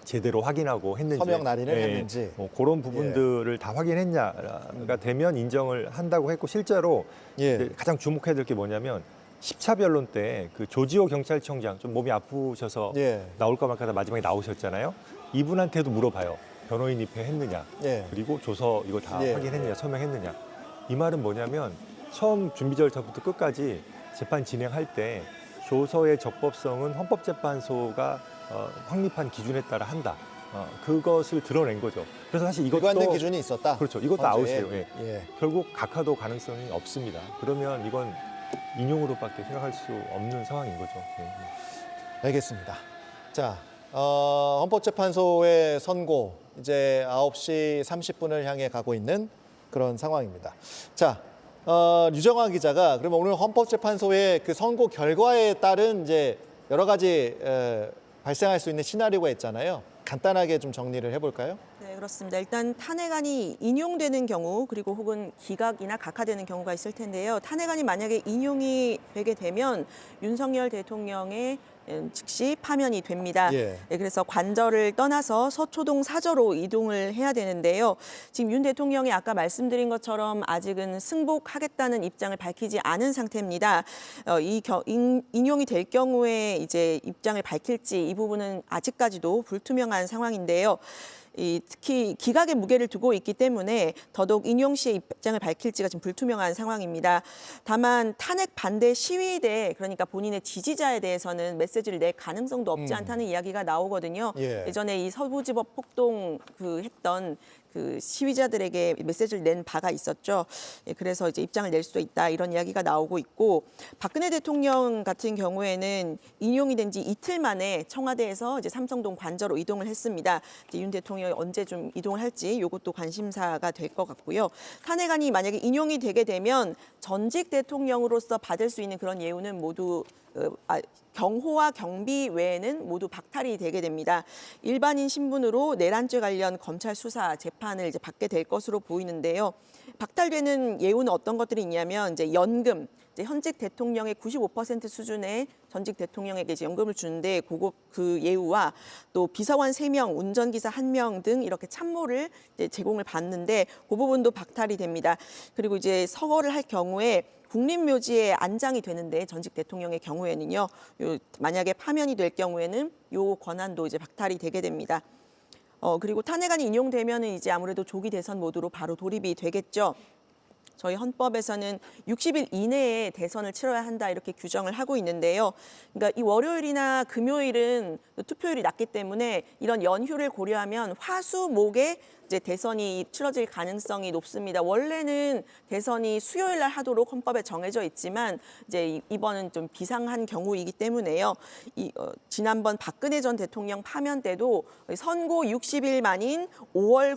S2: 제대로 확인하고 했는지
S1: 서명 날인을 했는지
S2: 그런 부분들을 다 확인했냐가 되면 인정을 한다고 했고 실제로 가장 주목해야 될 게 뭐냐면 10차 변론 때 그 조지호 경찰청장 좀 몸이 아프셔서 나올까 말까 하다 마지막에 나오셨잖아요. 이분한테도 물어봐요. 변호인 입회했느냐 그리고 조서 이거 다 확인했느냐 서명했느냐. 이 말은 뭐냐면 처음 준비 절차부터 끝까지 재판 진행할 때 조서의 적법성은 헌법재판소가 확립한 기준에 따라 한다. 그것을 드러낸 거죠. 그래서 사실 이것도
S1: 일관된 기준이 있었다.
S2: 그렇죠. 이것도
S1: 헌재에.
S2: 아웃이에요. 결국 각하도 가능성이 없습니다. 그러면 이건 인용으로밖에 생각할 수 없는 상황인 거죠.
S1: 알겠습니다. 자, 헌법재판소의 선고 이제 9시 30분을 향해 가고 있는 그런 상황입니다. 자, 류정화 기자가 그러면 오늘 헌법재판소의 그 선고 결과에 따른 이제 여러 가지 발생할 수 있는 시나리오가 있잖아요. 간단하게 좀 정리를 해볼까요?
S3: 네, 그렇습니다. 일단 탄핵안이 인용되는 경우 그리고 혹은 기각이나 각하되는 경우가 있을 텐데요. 탄핵안이 만약에 인용이 되게 되면 윤석열 대통령의 즉시 파면이 됩니다. 그래서 관저를 떠나서 서초동 사저로 이동을 해야 되는데요. 지금 윤 대통령이 아까 말씀드린 것처럼 아직은 승복하겠다는 입장을 밝히지 않은 상태입니다. 인용이 될 경우에 이제 입장을 밝힐지 이 부분은 아직까지도 불투명한 상황인데요. 특히 기각의 무게를 두고 있기 때문에 더더욱 인용 시의 입장을 밝힐지가 지금 불투명한 상황입니다. 다만 탄핵 반대 시위대 그러니까 본인의 지지자에 대해서는 메시지를 낼 가능성도 없지 않다는 이야기가 나오거든요. 예전에 이 서부지법 폭동 했던 그 시위자들에게 메시지를 낸 바가 있었죠. 예, 그래서 이제 입장을 낼 수 있다 이런 이야기가 나오고 있고 박근혜 대통령 같은 경우에는 인용이 된 지 이틀 만에 청와대에서 이제 삼성동 관저로 이동을 했습니다. 이제 윤 대통령이 언제 좀 이동을 할지 이것도 관심사가 될 것 같고요. 탄핵안이 만약에 인용이 되게 되면 전직 대통령으로서 받을 수 있는 그런 예우는 모두 경호와 경비 외에는 모두 박탈이 되게 됩니다. 일반인 신분으로 내란죄 관련 검찰 수사 재판을 이제 받게 될 것으로 보이는데요. 박탈되는 예우는 어떤 것들이 있냐면 이제 연금, 이제 현직 대통령의 95% 수준의 전직 대통령에게 이제 연금을 주는데 그 예우와 또 비서관 3명, 운전기사 1명 등 이렇게 참모를 이제 제공을 받는데 그 부분도 박탈이 됩니다. 그리고 이제 서거를 할 경우에 국립묘지에 안장이 되는데 전직 대통령의 경우에는요, 만약에 파면이 될 경우에는 요 권한도 이제 박탈이 되게 됩니다. 그리고 탄핵안이 인용되면은 이제 아무래도 조기 대선 모드로 바로 돌입이 되겠죠. 저희 헌법에서는 60일 이내에 대선을 치러야 한다 이렇게 규정을 하고 있는데요. 그러니까 이 월요일이나 금요일은 투표율이 낮기 때문에 이런 연휴를 고려하면 화, 수, 목에 이제 대선이 치러질 가능성이 높습니다. 원래는 대선이 수요일 날 하도록 헌법에 정해져 있지만 이제 이번은 좀 비상한 경우이기 때문에요. 지난번 박근혜 전 대통령 파면 때도 선고 60일 만인 5월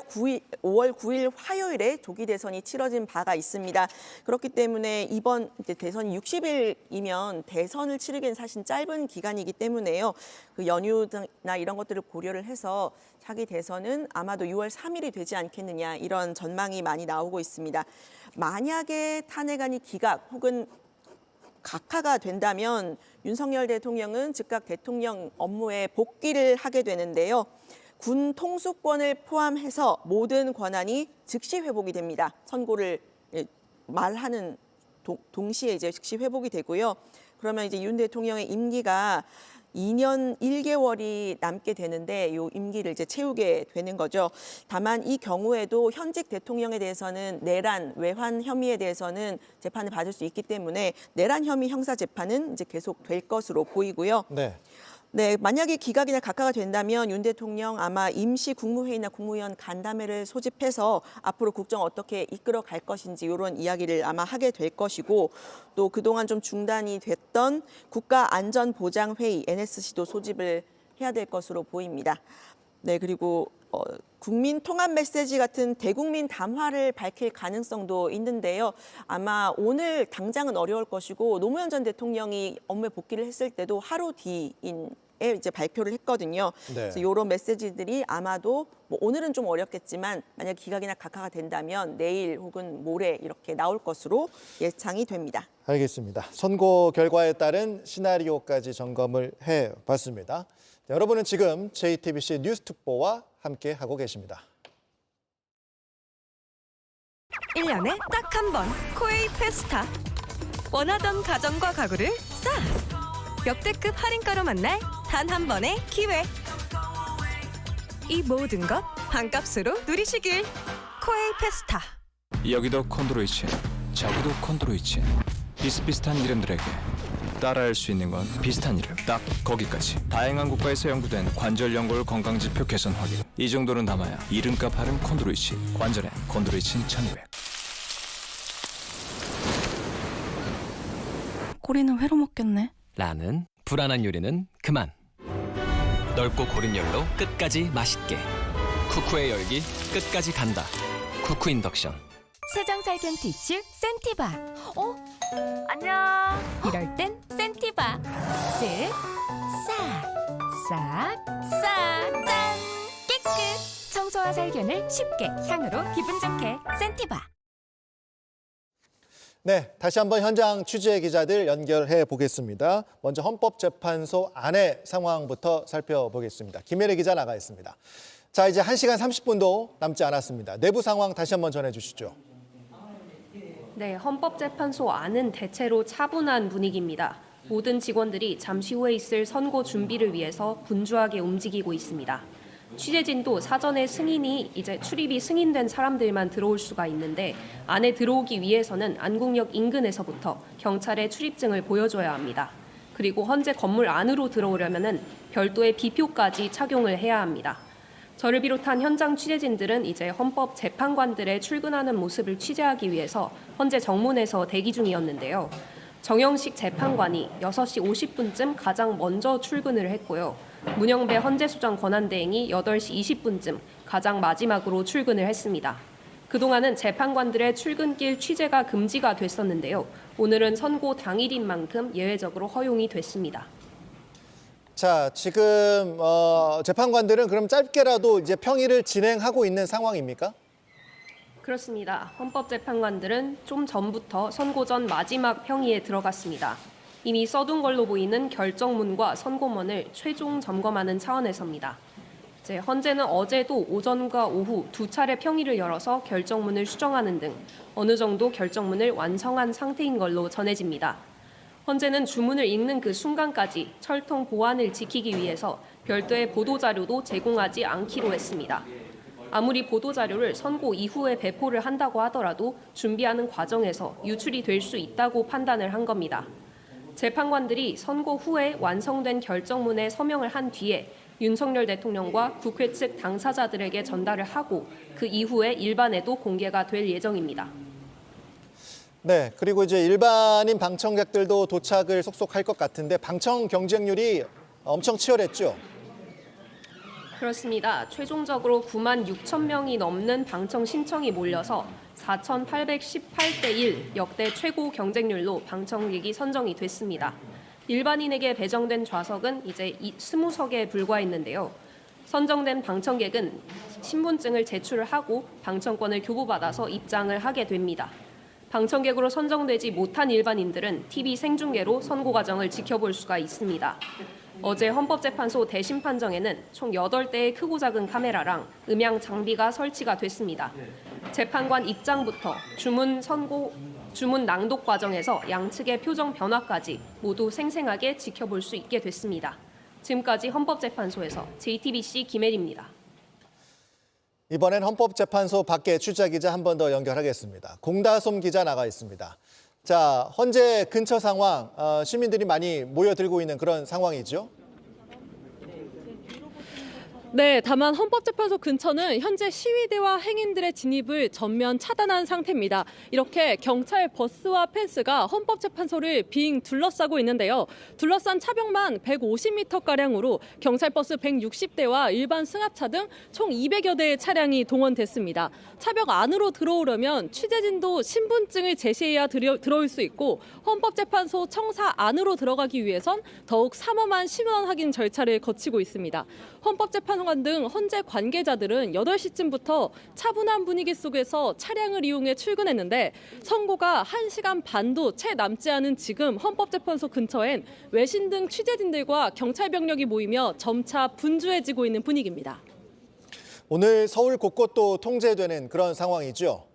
S3: 9일 화요일에 조기 대선이 치러진 바가 있습니다. 그렇기 때문에 이번 이제 대선이 60일이면 대선을 치르기엔 사실 짧은 기간이기 때문에요. 그 연휴나 이런 것들을 고려를 해서 차기 대선은 아마도 6월 3일이 되지 않겠느냐 이런 전망이 많이 나오고 있습니다. 만약에 탄핵안이 기각 혹은 각하가 된다면 윤석열 대통령은 즉각 대통령 업무에 복귀를 하게 되는데요. 군 통수권을 포함해서 모든 권한이 즉시 회복이 됩니다. 선고를 말하는 동시에 이제 즉시 회복이 되고요. 그러면 이제 윤 대통령의 임기가 2년 1개월이 남게 되는데 이 임기를 이제 채우게 되는 거죠. 다만 이 경우에도 현직 대통령에 대해서는 내란, 외환 혐의에 대해서는 재판을 받을 수 있기 때문에 내란 혐의 형사 재판은 이제 계속 될 것으로 보이고요. 네, 만약에 기각이나 각하가 된다면 윤 대통령 아마 임시 국무회의나 국무위원 간담회를 소집해서 앞으로 국정 어떻게 이끌어 갈 것인지 이런 이야기를 아마 하게 될 것이고 또 그동안 좀 중단이 됐던 국가안전보장회의 NSC도 소집을 해야 될 것으로 보입니다. 네, 그리고 국민 통합 메시지 같은 대국민 담화를 밝힐 가능성도 있는데요. 아마 오늘 당장은 어려울 것이고 노무현 전 대통령이 업무에 복귀를 했을 때도 하루 뒤에 이제 발표를 했거든요. 그래서 이런 메시지들이 아마도 뭐 오늘은 좀 어렵겠지만 만약 기각이나 각하가 된다면 내일 혹은 모레 이렇게 나올 것으로 예상이 됩니다.
S1: 알겠습니다. 선고 결과에 따른 시나리오까지 점검을 해봤습니다. 여러분은 지금 JTBC 뉴스특보와 함께 하고 계십니다.
S20: 1년에 딱 한 번 코웨이 페스타. 원하던 가전과 가구를 싹! 역대급 할인가로 만날 단 한 번의 기회. 이 모든 것 반값으로 누리시길. 코웨이 페스타.
S21: 여기도 콘드로이친, 저기도 콘드로이친. 비슷비슷한 이름들에게 따라할 수 있는 건 비슷한 이름, 딱 거기까지. 다양한 국가에서 연구된 관절 연골 건강지표 개선 확인. 이 정도는 담아야 이름값 하는 콘드로이친. 관절엔 콘드로이친 1200.
S22: 꼬리는 회로 먹겠네.
S23: 라는 불안한 요리는 그만. 넓고 고른 열로 끝까지 맛있게. 쿠쿠의 열기 끝까지 간다. 쿠쿠 인덕션.
S24: 세정살균 티슈 센티바. 안녕. 이럴 땐 센티바. 쓱, 싹, 짠. 깨끗. 청소와 살균을 쉽게 향으로 기분 좋게 센티바.
S1: 네, 다시 한번 현장 취재 기자들 연결해 보겠습니다. 먼저 헌법재판소 안의 상황부터 살펴보겠습니다. 김혜래 기자 나가 있습니다. 자, 이제 1시간 30분도 남지 않았습니다. 내부 상황 다시 한번 전해 주시죠.
S4: 네, 헌법재판소 안은 대체로 차분한 분위기입니다. 모든 직원들이 잠시 후에 있을 선고 준비를 위해서 분주하게 움직이고 있습니다. 취재진도 사전에 이제 출입이 승인된 사람들만 들어올 수가 있는데 안에 들어오기 위해서는 안국역 인근에서부터 경찰의 출입증을 보여줘야 합니다. 그리고 현재 건물 안으로 들어오려면은 별도의 비표까지 착용을 해야 합니다. 저를 비롯한 현장 취재진들은 이제 헌법재판관들의 출근하는 모습을 취재하기 위해서 현재 정문에서 대기 중이었는데요. 정영식 재판관이 6시 50분쯤 가장 먼저 출근을 했고요. 문영배 헌재소장 권한대행이 8시 20분쯤 가장 마지막으로 출근을 했습니다. 그동안은 재판관들의 출근길 취재가 금지가 됐었는데요. 오늘은 선고 당일인 만큼 예외적으로 허용이 됐습니다.
S1: 자, 지금 재판관들은 그럼 짧게라도 이제 평일을 진행하고 있는 상황입니까?
S4: 그렇습니다. 헌법재판관들은 좀 전부터 선고 전 마지막 평의에 들어갔습니다. 이미 써둔 걸로 보이는 결정문과 선고문을 최종 점검하는 차원에서입니다. 헌재는 어제도 오전과 오후 두 차례 평의를 열어서 결정문을 수정하는 등 어느 정도 결정문을 완성한 상태인 걸로 전해집니다. 헌재는 주문을 읽는 그 순간까지 철통 보안을 지키기 위해서 별도의 보도자료도 제공하지 않기로 했습니다. 아무리 보도자료를 선고 이후에 배포를 한다고 하더라도 준비하는 과정에서 유출이 될 수 있다고 판단을 한 겁니다. 재판관들이 선고 후에 완성된 결정문에 서명을 한 뒤에 윤석열 대통령과 국회 측 당사자들에게 전달을 하고 그 이후에 일반에도 공개가 될 예정입니다.
S1: 네, 그리고 이제 일반인 방청객들도 도착을 속속할 것 같은데 방청 경쟁률이 엄청 치열했죠?
S4: 그렇습니다. 최종적으로 9만 6천 명이 넘는 방청 신청이 몰려서 4,818대 1 역대 최고 경쟁률로 방청객이 선정이 됐습니다. 일반인에게 배정된 좌석은 이제 20석에 불과했는데요. 선정된 방청객은 신분증을 제출을 하고 방청권을 교부받아서 입장을 하게 됩니다. 방청객으로 선정되지 못한 일반인들은 TV 생중계로 선고 과정을 지켜볼 수가 있습니다. 어제 헌법재판소 대심 판정에는 총 8대의 크고 작은 카메라랑 음향 장비가 설치가 됐습니다. 재판관 입장부터 주문 낭독 과정에서 양측의 표정 변화까지 모두 생생하게 지켜볼 수 있게 됐습니다. 지금까지 헌법재판소에서 JTBC 김혜리입니다.
S1: 이번엔 헌법재판소 밖에 취재기자 한 번 더 연결하겠습니다. 공다솜 기자 나가 있습니다. 자, 헌재 근처 상황, 시민들이 많이 모여들고 있는 그런 상황이죠?
S5: 네, 다만 헌법재판소 근처는 현재 시위대와 행인들의 진입을 전면 차단한 상태입니다. 이렇게 경찰 버스와 펜스가 헌법재판소를 빙 둘러싸고 있는데요. 둘러싼 차벽만 150m가량으로 경찰 버스 160대와 일반 승합차 등 총 200여 대의 차량이 동원됐습니다. 차벽 안으로 들어오려면 취재진도 신분증을 제시해야 들어올 수 있고 헌법재판소 청사 안으로 들어가기 위해선 더욱 삼엄한 신원 확인 절차를 거치고 있습니다. 헌법재판관 등 헌재 관계자들은 8시쯤부터 차분한 분위기 속에서 차량을 이용해 출근했는데 선고가 1시간 반도 채 남지 않은 지금 헌법재판소 근처엔 외신 등 취재진들과 경찰 병력이 모이며 점차 분주해지고 있는 분위기입니다.
S1: 오늘 서울 곳곳도 통제되는 그런 상황이죠?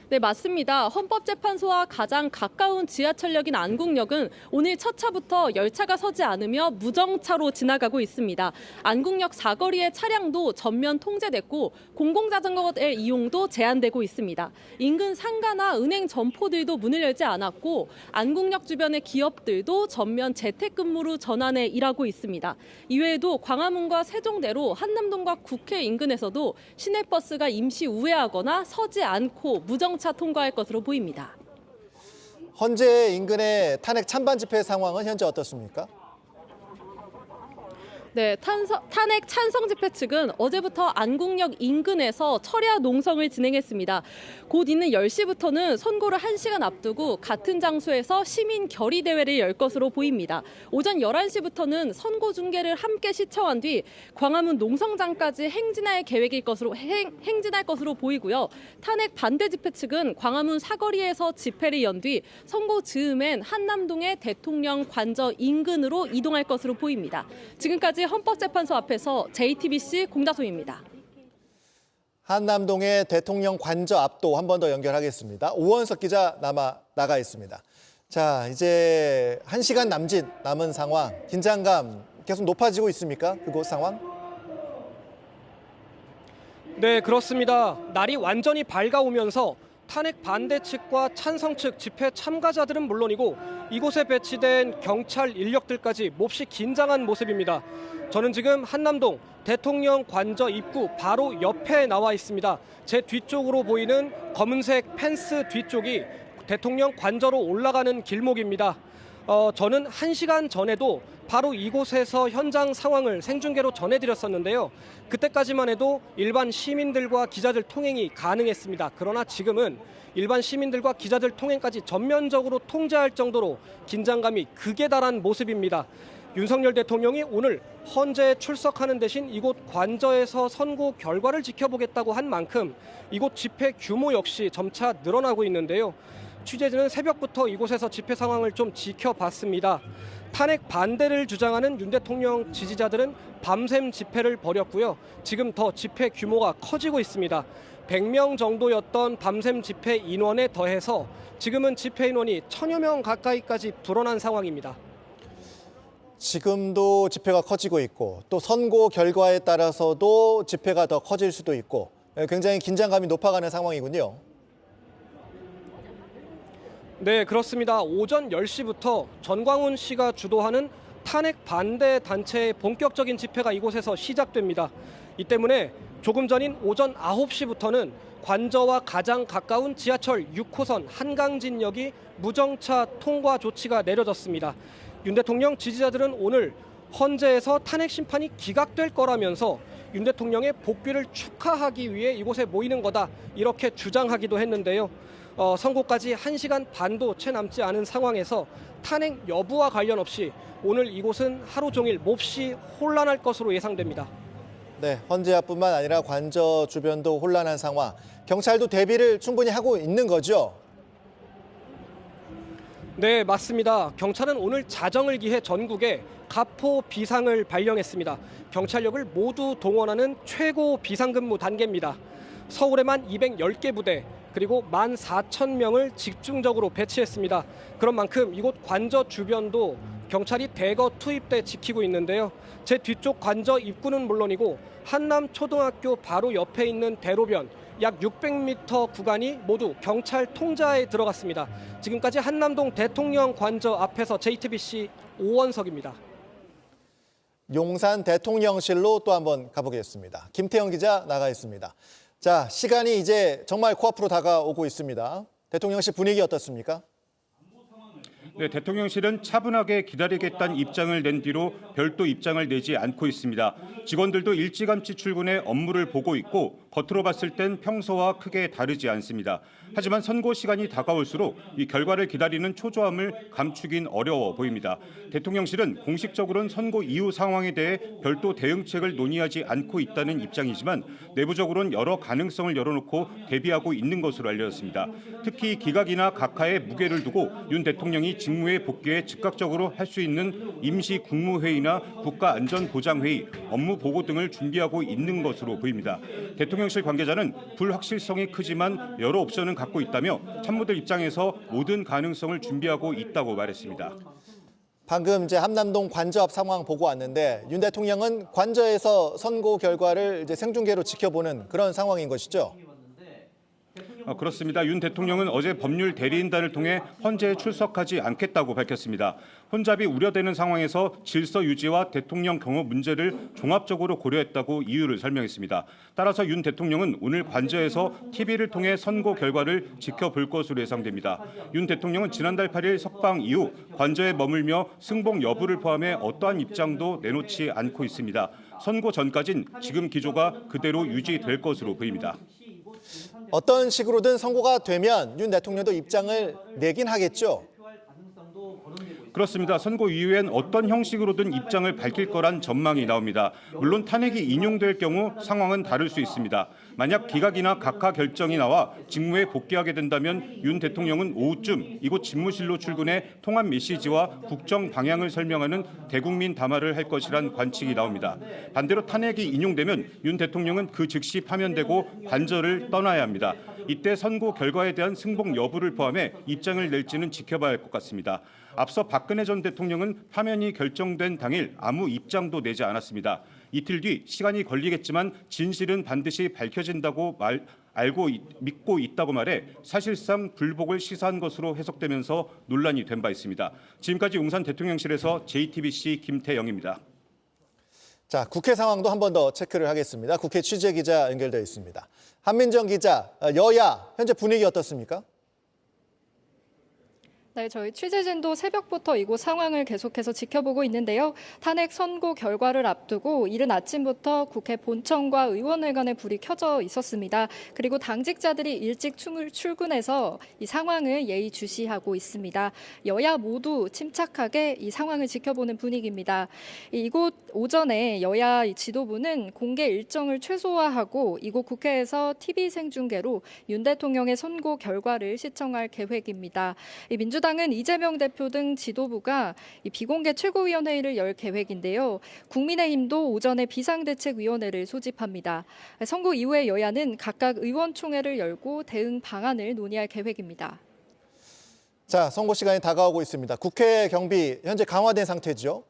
S5: 네, 맞습니다. 헌법재판소와 가장 가까운 지하철역인 안국역은 오늘 첫 차부터 열차가 서지 않으며 무정차로 지나가고 있습니다. 안국역 사거리의 차량도 전면 통제됐고 공공자전거의 이용도 제한되고 있습니다. 인근 상가나 은행 점포들도 문을 열지 않았고 안국역 주변의 기업들도 전면 재택근무로 전환해 일하고 있습니다. 이외에도 광화문과 세종대로 한남동과 국회 인근에서도 시내버스가 임시 우회하거나 서지 않고 무정차 통과할 것으로 보입니다.
S1: 헌재 인근의 탄핵 찬반 집회 상황은 현재 어떻습니까?
S5: 네, 탄핵 찬성 집회 측은 어제부터 안국역 인근에서 철야 농성을 진행했습니다. 곧 있는 10시부터는 선고를 1시간 앞두고 같은 장소에서 시민 결의 대회를 열 것으로 보입니다. 오전 11시부터는 선고 중계를 함께 시청한 뒤 광화문 농성장까지 행진할 것으로 보이고요. 탄핵 반대 집회 측은 광화문 사거리에서 집회를 연 뒤 선고 즈음엔 한남동의 대통령 관저 인근으로 이동할 것으로 보입니다. 지금까지 헌법재판소 앞에서 JTBC 공다솜입니다.
S1: 한남동의 대통령 관저 앞도 한 번 더 연결하겠습니다. 오원석 기자 나가 있습니다. 자, 이제 1시간 남은 상황, 긴장감 계속 높아지고 있습니까? 그곳 상황?
S6: 네, 그렇습니다. 날이 완전히 밝아오면서 탄핵 반대 측과 찬성 측 집회 참가자들은 물론이고 이곳에 배치된 경찰 인력들까지 몹시 긴장한 모습입니다. 저는 지금 한남동 대통령 관저 입구 바로 옆에 나와 있습니다. 제 뒤쪽으로 보이는 검은색 펜스 뒤쪽이 대통령 관저로 올라가는 길목입니다. 저는 1시간 전에도 바로 이곳에서 현장 상황을 생중계로 전해드렸었는데요. 그때까지만 해도 일반 시민들과 기자들 통행이 가능했습니다. 그러나 지금은 일반 시민들과 기자들 통행까지 전면적으로 통제할 정도로 긴장감이 극에 달한 모습입니다. 윤석열 대통령이 오늘 헌재에 출석하는 대신 이곳 관저에서 선고 결과를 지켜보겠다고 한 만큼 이곳 집회 규모 역시 점차 늘어나고 있는데요. 취재진은 새벽부터 이곳에서 집회 상황을 좀 지켜봤습니다. 탄핵 반대를 주장하는 윤 대통령 지지자들은 밤샘 집회를 벌였고요. 지금 더 집회 규모가 커지고 있습니다. 100명 정도였던 밤샘 집회 인원에 더해서 지금은 집회 인원이 1000여 명 가까이까지 불어난 상황입니다.
S1: 지금도 집회가 커지고 있고 또 선고 결과에 따라서도 집회가 더 커질 수도 있고 굉장히 긴장감이 높아가는 상황이군요.
S6: 네, 그렇습니다. 오전 10시부터 전광훈 씨가 주도하는 탄핵 반대 단체의 본격적인 집회가 이곳에서 시작됩니다. 이 때문에 조금 전인 오전 9시부터는 관저와 가장 가까운 지하철 6호선 한강진역이 무정차 통과 조치가 내려졌습니다. 윤 대통령 지지자들은 오늘 헌재에서 탄핵 심판이 기각될 거라면서 윤 대통령의 복귀를 축하하기 위해 이곳에 모이는 거다 이렇게 주장하기도 했는데요. 선고까지 1시간 반도 채 남지 않은 상황에서 탄핵 여부와 관련 없이 오늘 이곳은 하루 종일 몹시 혼란할 것으로 예상됩니다.
S1: 네, 헌재 앞뿐만 아니라 관저 주변도 혼란한 상황. 경찰도 대비를 충분히 하고 있는 거죠?
S6: 네, 맞습니다. 경찰은 오늘 자정을 기해 전국에 가포 비상을 발령했습니다. 경찰력을 모두 동원하는 최고 비상근무 단계입니다. 서울에만 210개 부대, 그리고 14,000명을 집중적으로 배치했습니다. 그런 만큼 이곳 관저 주변도 경찰이 대거 투입돼 지키고 있는데요. 제 뒤쪽 관저 입구는 물론이고 한남초등학교 바로 옆에 있는 대로변 약 600m 구간이 모두 경찰 통제하에 들어갔습니다. 지금까지 한남동 대통령 관저 앞에서 JTBC 오원석입니다.
S1: 용산 대통령실로 또 한번 가보겠습니다. 김태형 기자 나가 있습니다. 자, 시간이 이제 정말 코앞으로 다가오고 있습니다. 대통령실 분위기 어떻습니까?
S7: 네, 대통령실은 차분하게 기다리겠다는 입장을 낸 뒤로 별도 입장을 내지 않고 있습니다. 직원들도 일찌감치 출근해 업무를 보고 있고 겉으로 봤을 땐 평소와 크게 다르지 않습니다. 하지만 선고 시간이 다가올수록 이 결과를 기다리는 초조함을 감추긴 어려워 보입니다. 대통령실은 공식적으로는 선고 이후 상황에 대해 별도 대응책을 논의하지 않고 있다는 입장이지만 내부적으로는 여러 가능성을 열어놓고 대비하고 있는 것으로 알려졌습니다. 특히 기각이나 각하에 무게를 두고 윤 대통령이 직무에 복귀해 즉각적으로 할 수 있는 임시 국무회의나 국가안전보장회의, 업무 보고 등을 준비하고 있는 것으로 보입니다. 대통령실 관계자는 불확실성이 크지만 여러 옵션은 갖고 있다며 참모들 입장에서 모든 가능성을 준비하고 있다고 말했습니다.
S1: 방금 이제 한남동 관저 앞 상황 보고 왔는데 윤 대통령은 관저에서 선고 결과를 이제 생중계로 지켜보는 그런 상황인 것이죠?
S7: 그렇습니다. 윤 대통령은 어제 법률 대리인단을 통해 헌재에 출석하지 않겠다고 밝혔습니다. 혼잡이 우려되는 상황에서 질서 유지와 대통령 경호 문제를 종합적으로 고려했다고 이유를 설명했습니다. 따라서 윤 대통령은 오늘 관저에서 TV를 통해 선고 결과를 지켜볼 것으로 예상됩니다. 윤 대통령은 지난달 8일 석방 이후 관저에 머물며 승복 여부를 포함해 어떠한 입장도 내놓지 않고 있습니다. 선고 전까진 지금 기조가 그대로 유지될 것으로 보입니다.
S1: 어떤 식으로든 선고가 되면 윤 대통령도 입장을 내긴 하겠죠?
S7: 그렇습니다. 선고 이후엔 어떤 형식으로든 입장을 밝힐 거란 전망이 나옵니다. 물론 탄핵이 인용될 경우 상황은 다를 수 있습니다. 만약 기각이나 각하 결정이 나와 직무에 복귀하게 된다면 윤 대통령은 오후쯤 이곳 집무실로 출근해 통합 메시지와 국정 방향을 설명하는 대국민 담화를 할 것이란 관측이 나옵니다. 반대로 탄핵이 인용되면 윤 대통령은 그 즉시 파면되고 관저를 떠나야 합니다. 이때 선고 결과에 대한 승복 여부를 포함해 입장을 낼지는 지켜봐야 할 것 같습니다. 앞서 박근혜 전 대통령은 파면이 결정된 당일 아무 입장도 내지 않았습니다. 이틀 뒤 시간이 걸리겠지만 진실은 반드시 밝혀진다고 믿고 있다고 말해 사실상 불복을 시사한 것으로 해석되면서 논란이 된 바 있습니다. 지금까지 용산 대통령실에서 JTBC 김태영입니다.
S1: 자, 국회 상황도 한 번 더 체크를 하겠습니다. 국회 취재 기자 연결되어 있습니다. 한민정 기자, 여야 현재 분위기 어떻습니까?
S8: 네, 저희 취재진도 새벽부터 이곳 상황을 계속해서 지켜보고 있는데요. 탄핵 선고 결과를 앞두고 이른 아침부터 국회 본청과 의원회관에 불이 켜져 있었습니다. 그리고 당직자들이 일찍 출근해서 이 상황을 예의주시하고 있습니다. 여야 모두 침착하게 이 상황을 지켜보는 분위기입니다. 이곳 오전에 여야 지도부는 공개 일정을 최소화하고 이곳 국회에서 TV 생중계로 윤 대통령의 선고 결과를 시청할 계획입니다. 민주당은 이재명 대표 등 지도부가 이 비공개 최고위원회의를 열 계획인데요. 국민의힘도 오전에 비상대책위원회를 소집합니다. 선고 이후에 여야는 각각 의원총회를 열고 대응 방안을 논의할 계획입니다.
S1: 자, 선고 시간이 다가오고 있습니다. 국회 경비 현재 강화된 상태죠?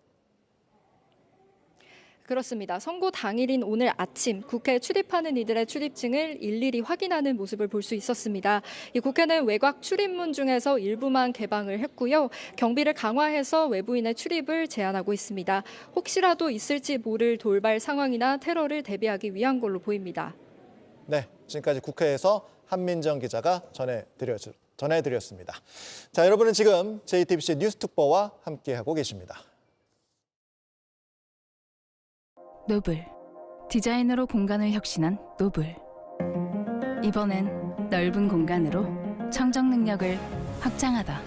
S8: 그렇습니다. 선고 당일인 오늘 아침 국회에 출입하는 이들의 출입증을 일일이 확인하는 모습을 볼 수 있었습니다. 이 국회는 외곽 출입문 중에서 일부만 개방을 했고요. 경비를 강화해서 외부인의 출입을 제한하고 있습니다. 혹시라도 있을지 모를 돌발 상황이나 테러를 대비하기 위한 걸로 보입니다.
S1: 네, 지금까지 국회에서 한민정 기자가 전해드렸습니다. 자, 여러분은 지금 JTBC 뉴스특보와 함께하고 계십니다.
S22: 노블. 디자인으로 공간을 혁신한 노블. 이번엔 넓은 공간으로 청정 능력을 확장하다.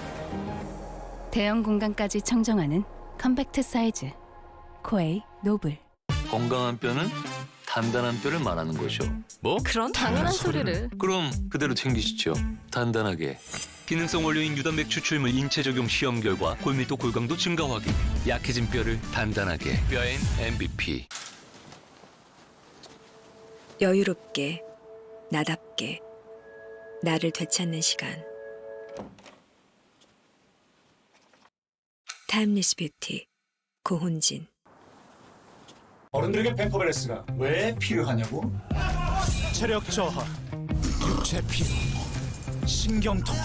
S22: 대형 공간까지 청정하는 컴팩트 사이즈. 코에이 노블.
S10: 건강한 뼈는 단단한 뼈를 말하는 거죠. 뭐?
S22: 그런 당연한 소리를.
S10: 그럼 그대로 챙기시죠. 단단하게. 기능성 원료인 유단백 추출물 인체 적용 시험 결과 골밀도 골강도 증가 확인. 약해진 뼈를 단단하게. 뼈엔 MVP.
S11: 여유롭게, 나답게, 나를 되찾는 시간. 타임리스 뷰티, 고훈진.
S12: 어른들에게 벤퍼벨S가 왜 필요하냐고? 체력 저하, 육체 피로, 신경통.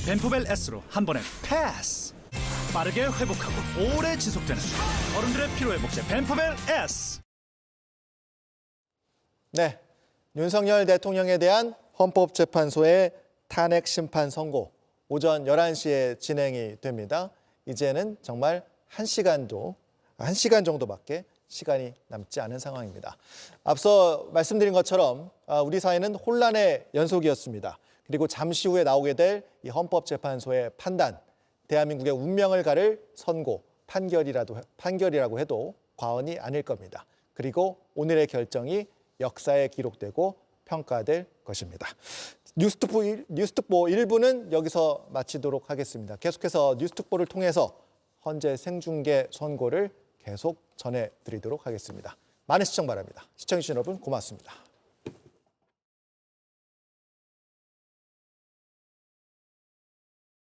S12: 벤퍼벨 S로 한 번에 패스! 빠르게 회복하고 오래 지속되는 어른들의 피로회복제 벤퍼벨 S!
S1: 네, 윤석열 대통령에 대한 헌법재판소의 탄핵 심판 선고 오전 11시에 진행이 됩니다. 이제는 정말 1시간 정도밖에 시간이 남지 않은 상황입니다. 앞서 말씀드린 것처럼 우리 사회는 혼란의 연속이었습니다. 그리고 잠시 후에 나오게 될 이 헌법재판소의 판단, 대한민국의 운명을 가를 선고, 판결이라고 해도 과언이 아닐 겁니다. 그리고 오늘의 결정이 역사에 기록되고 평가될 것입니다. 뉴스특보 1부는 여기서 마치도록 하겠습니다. 계속해서 뉴스특보를 통해서 헌재 생중계 선고를 계속 전해드리도록 하겠습니다. 많은 시청 바랍니다. 시청해주신 여러분 고맙습니다.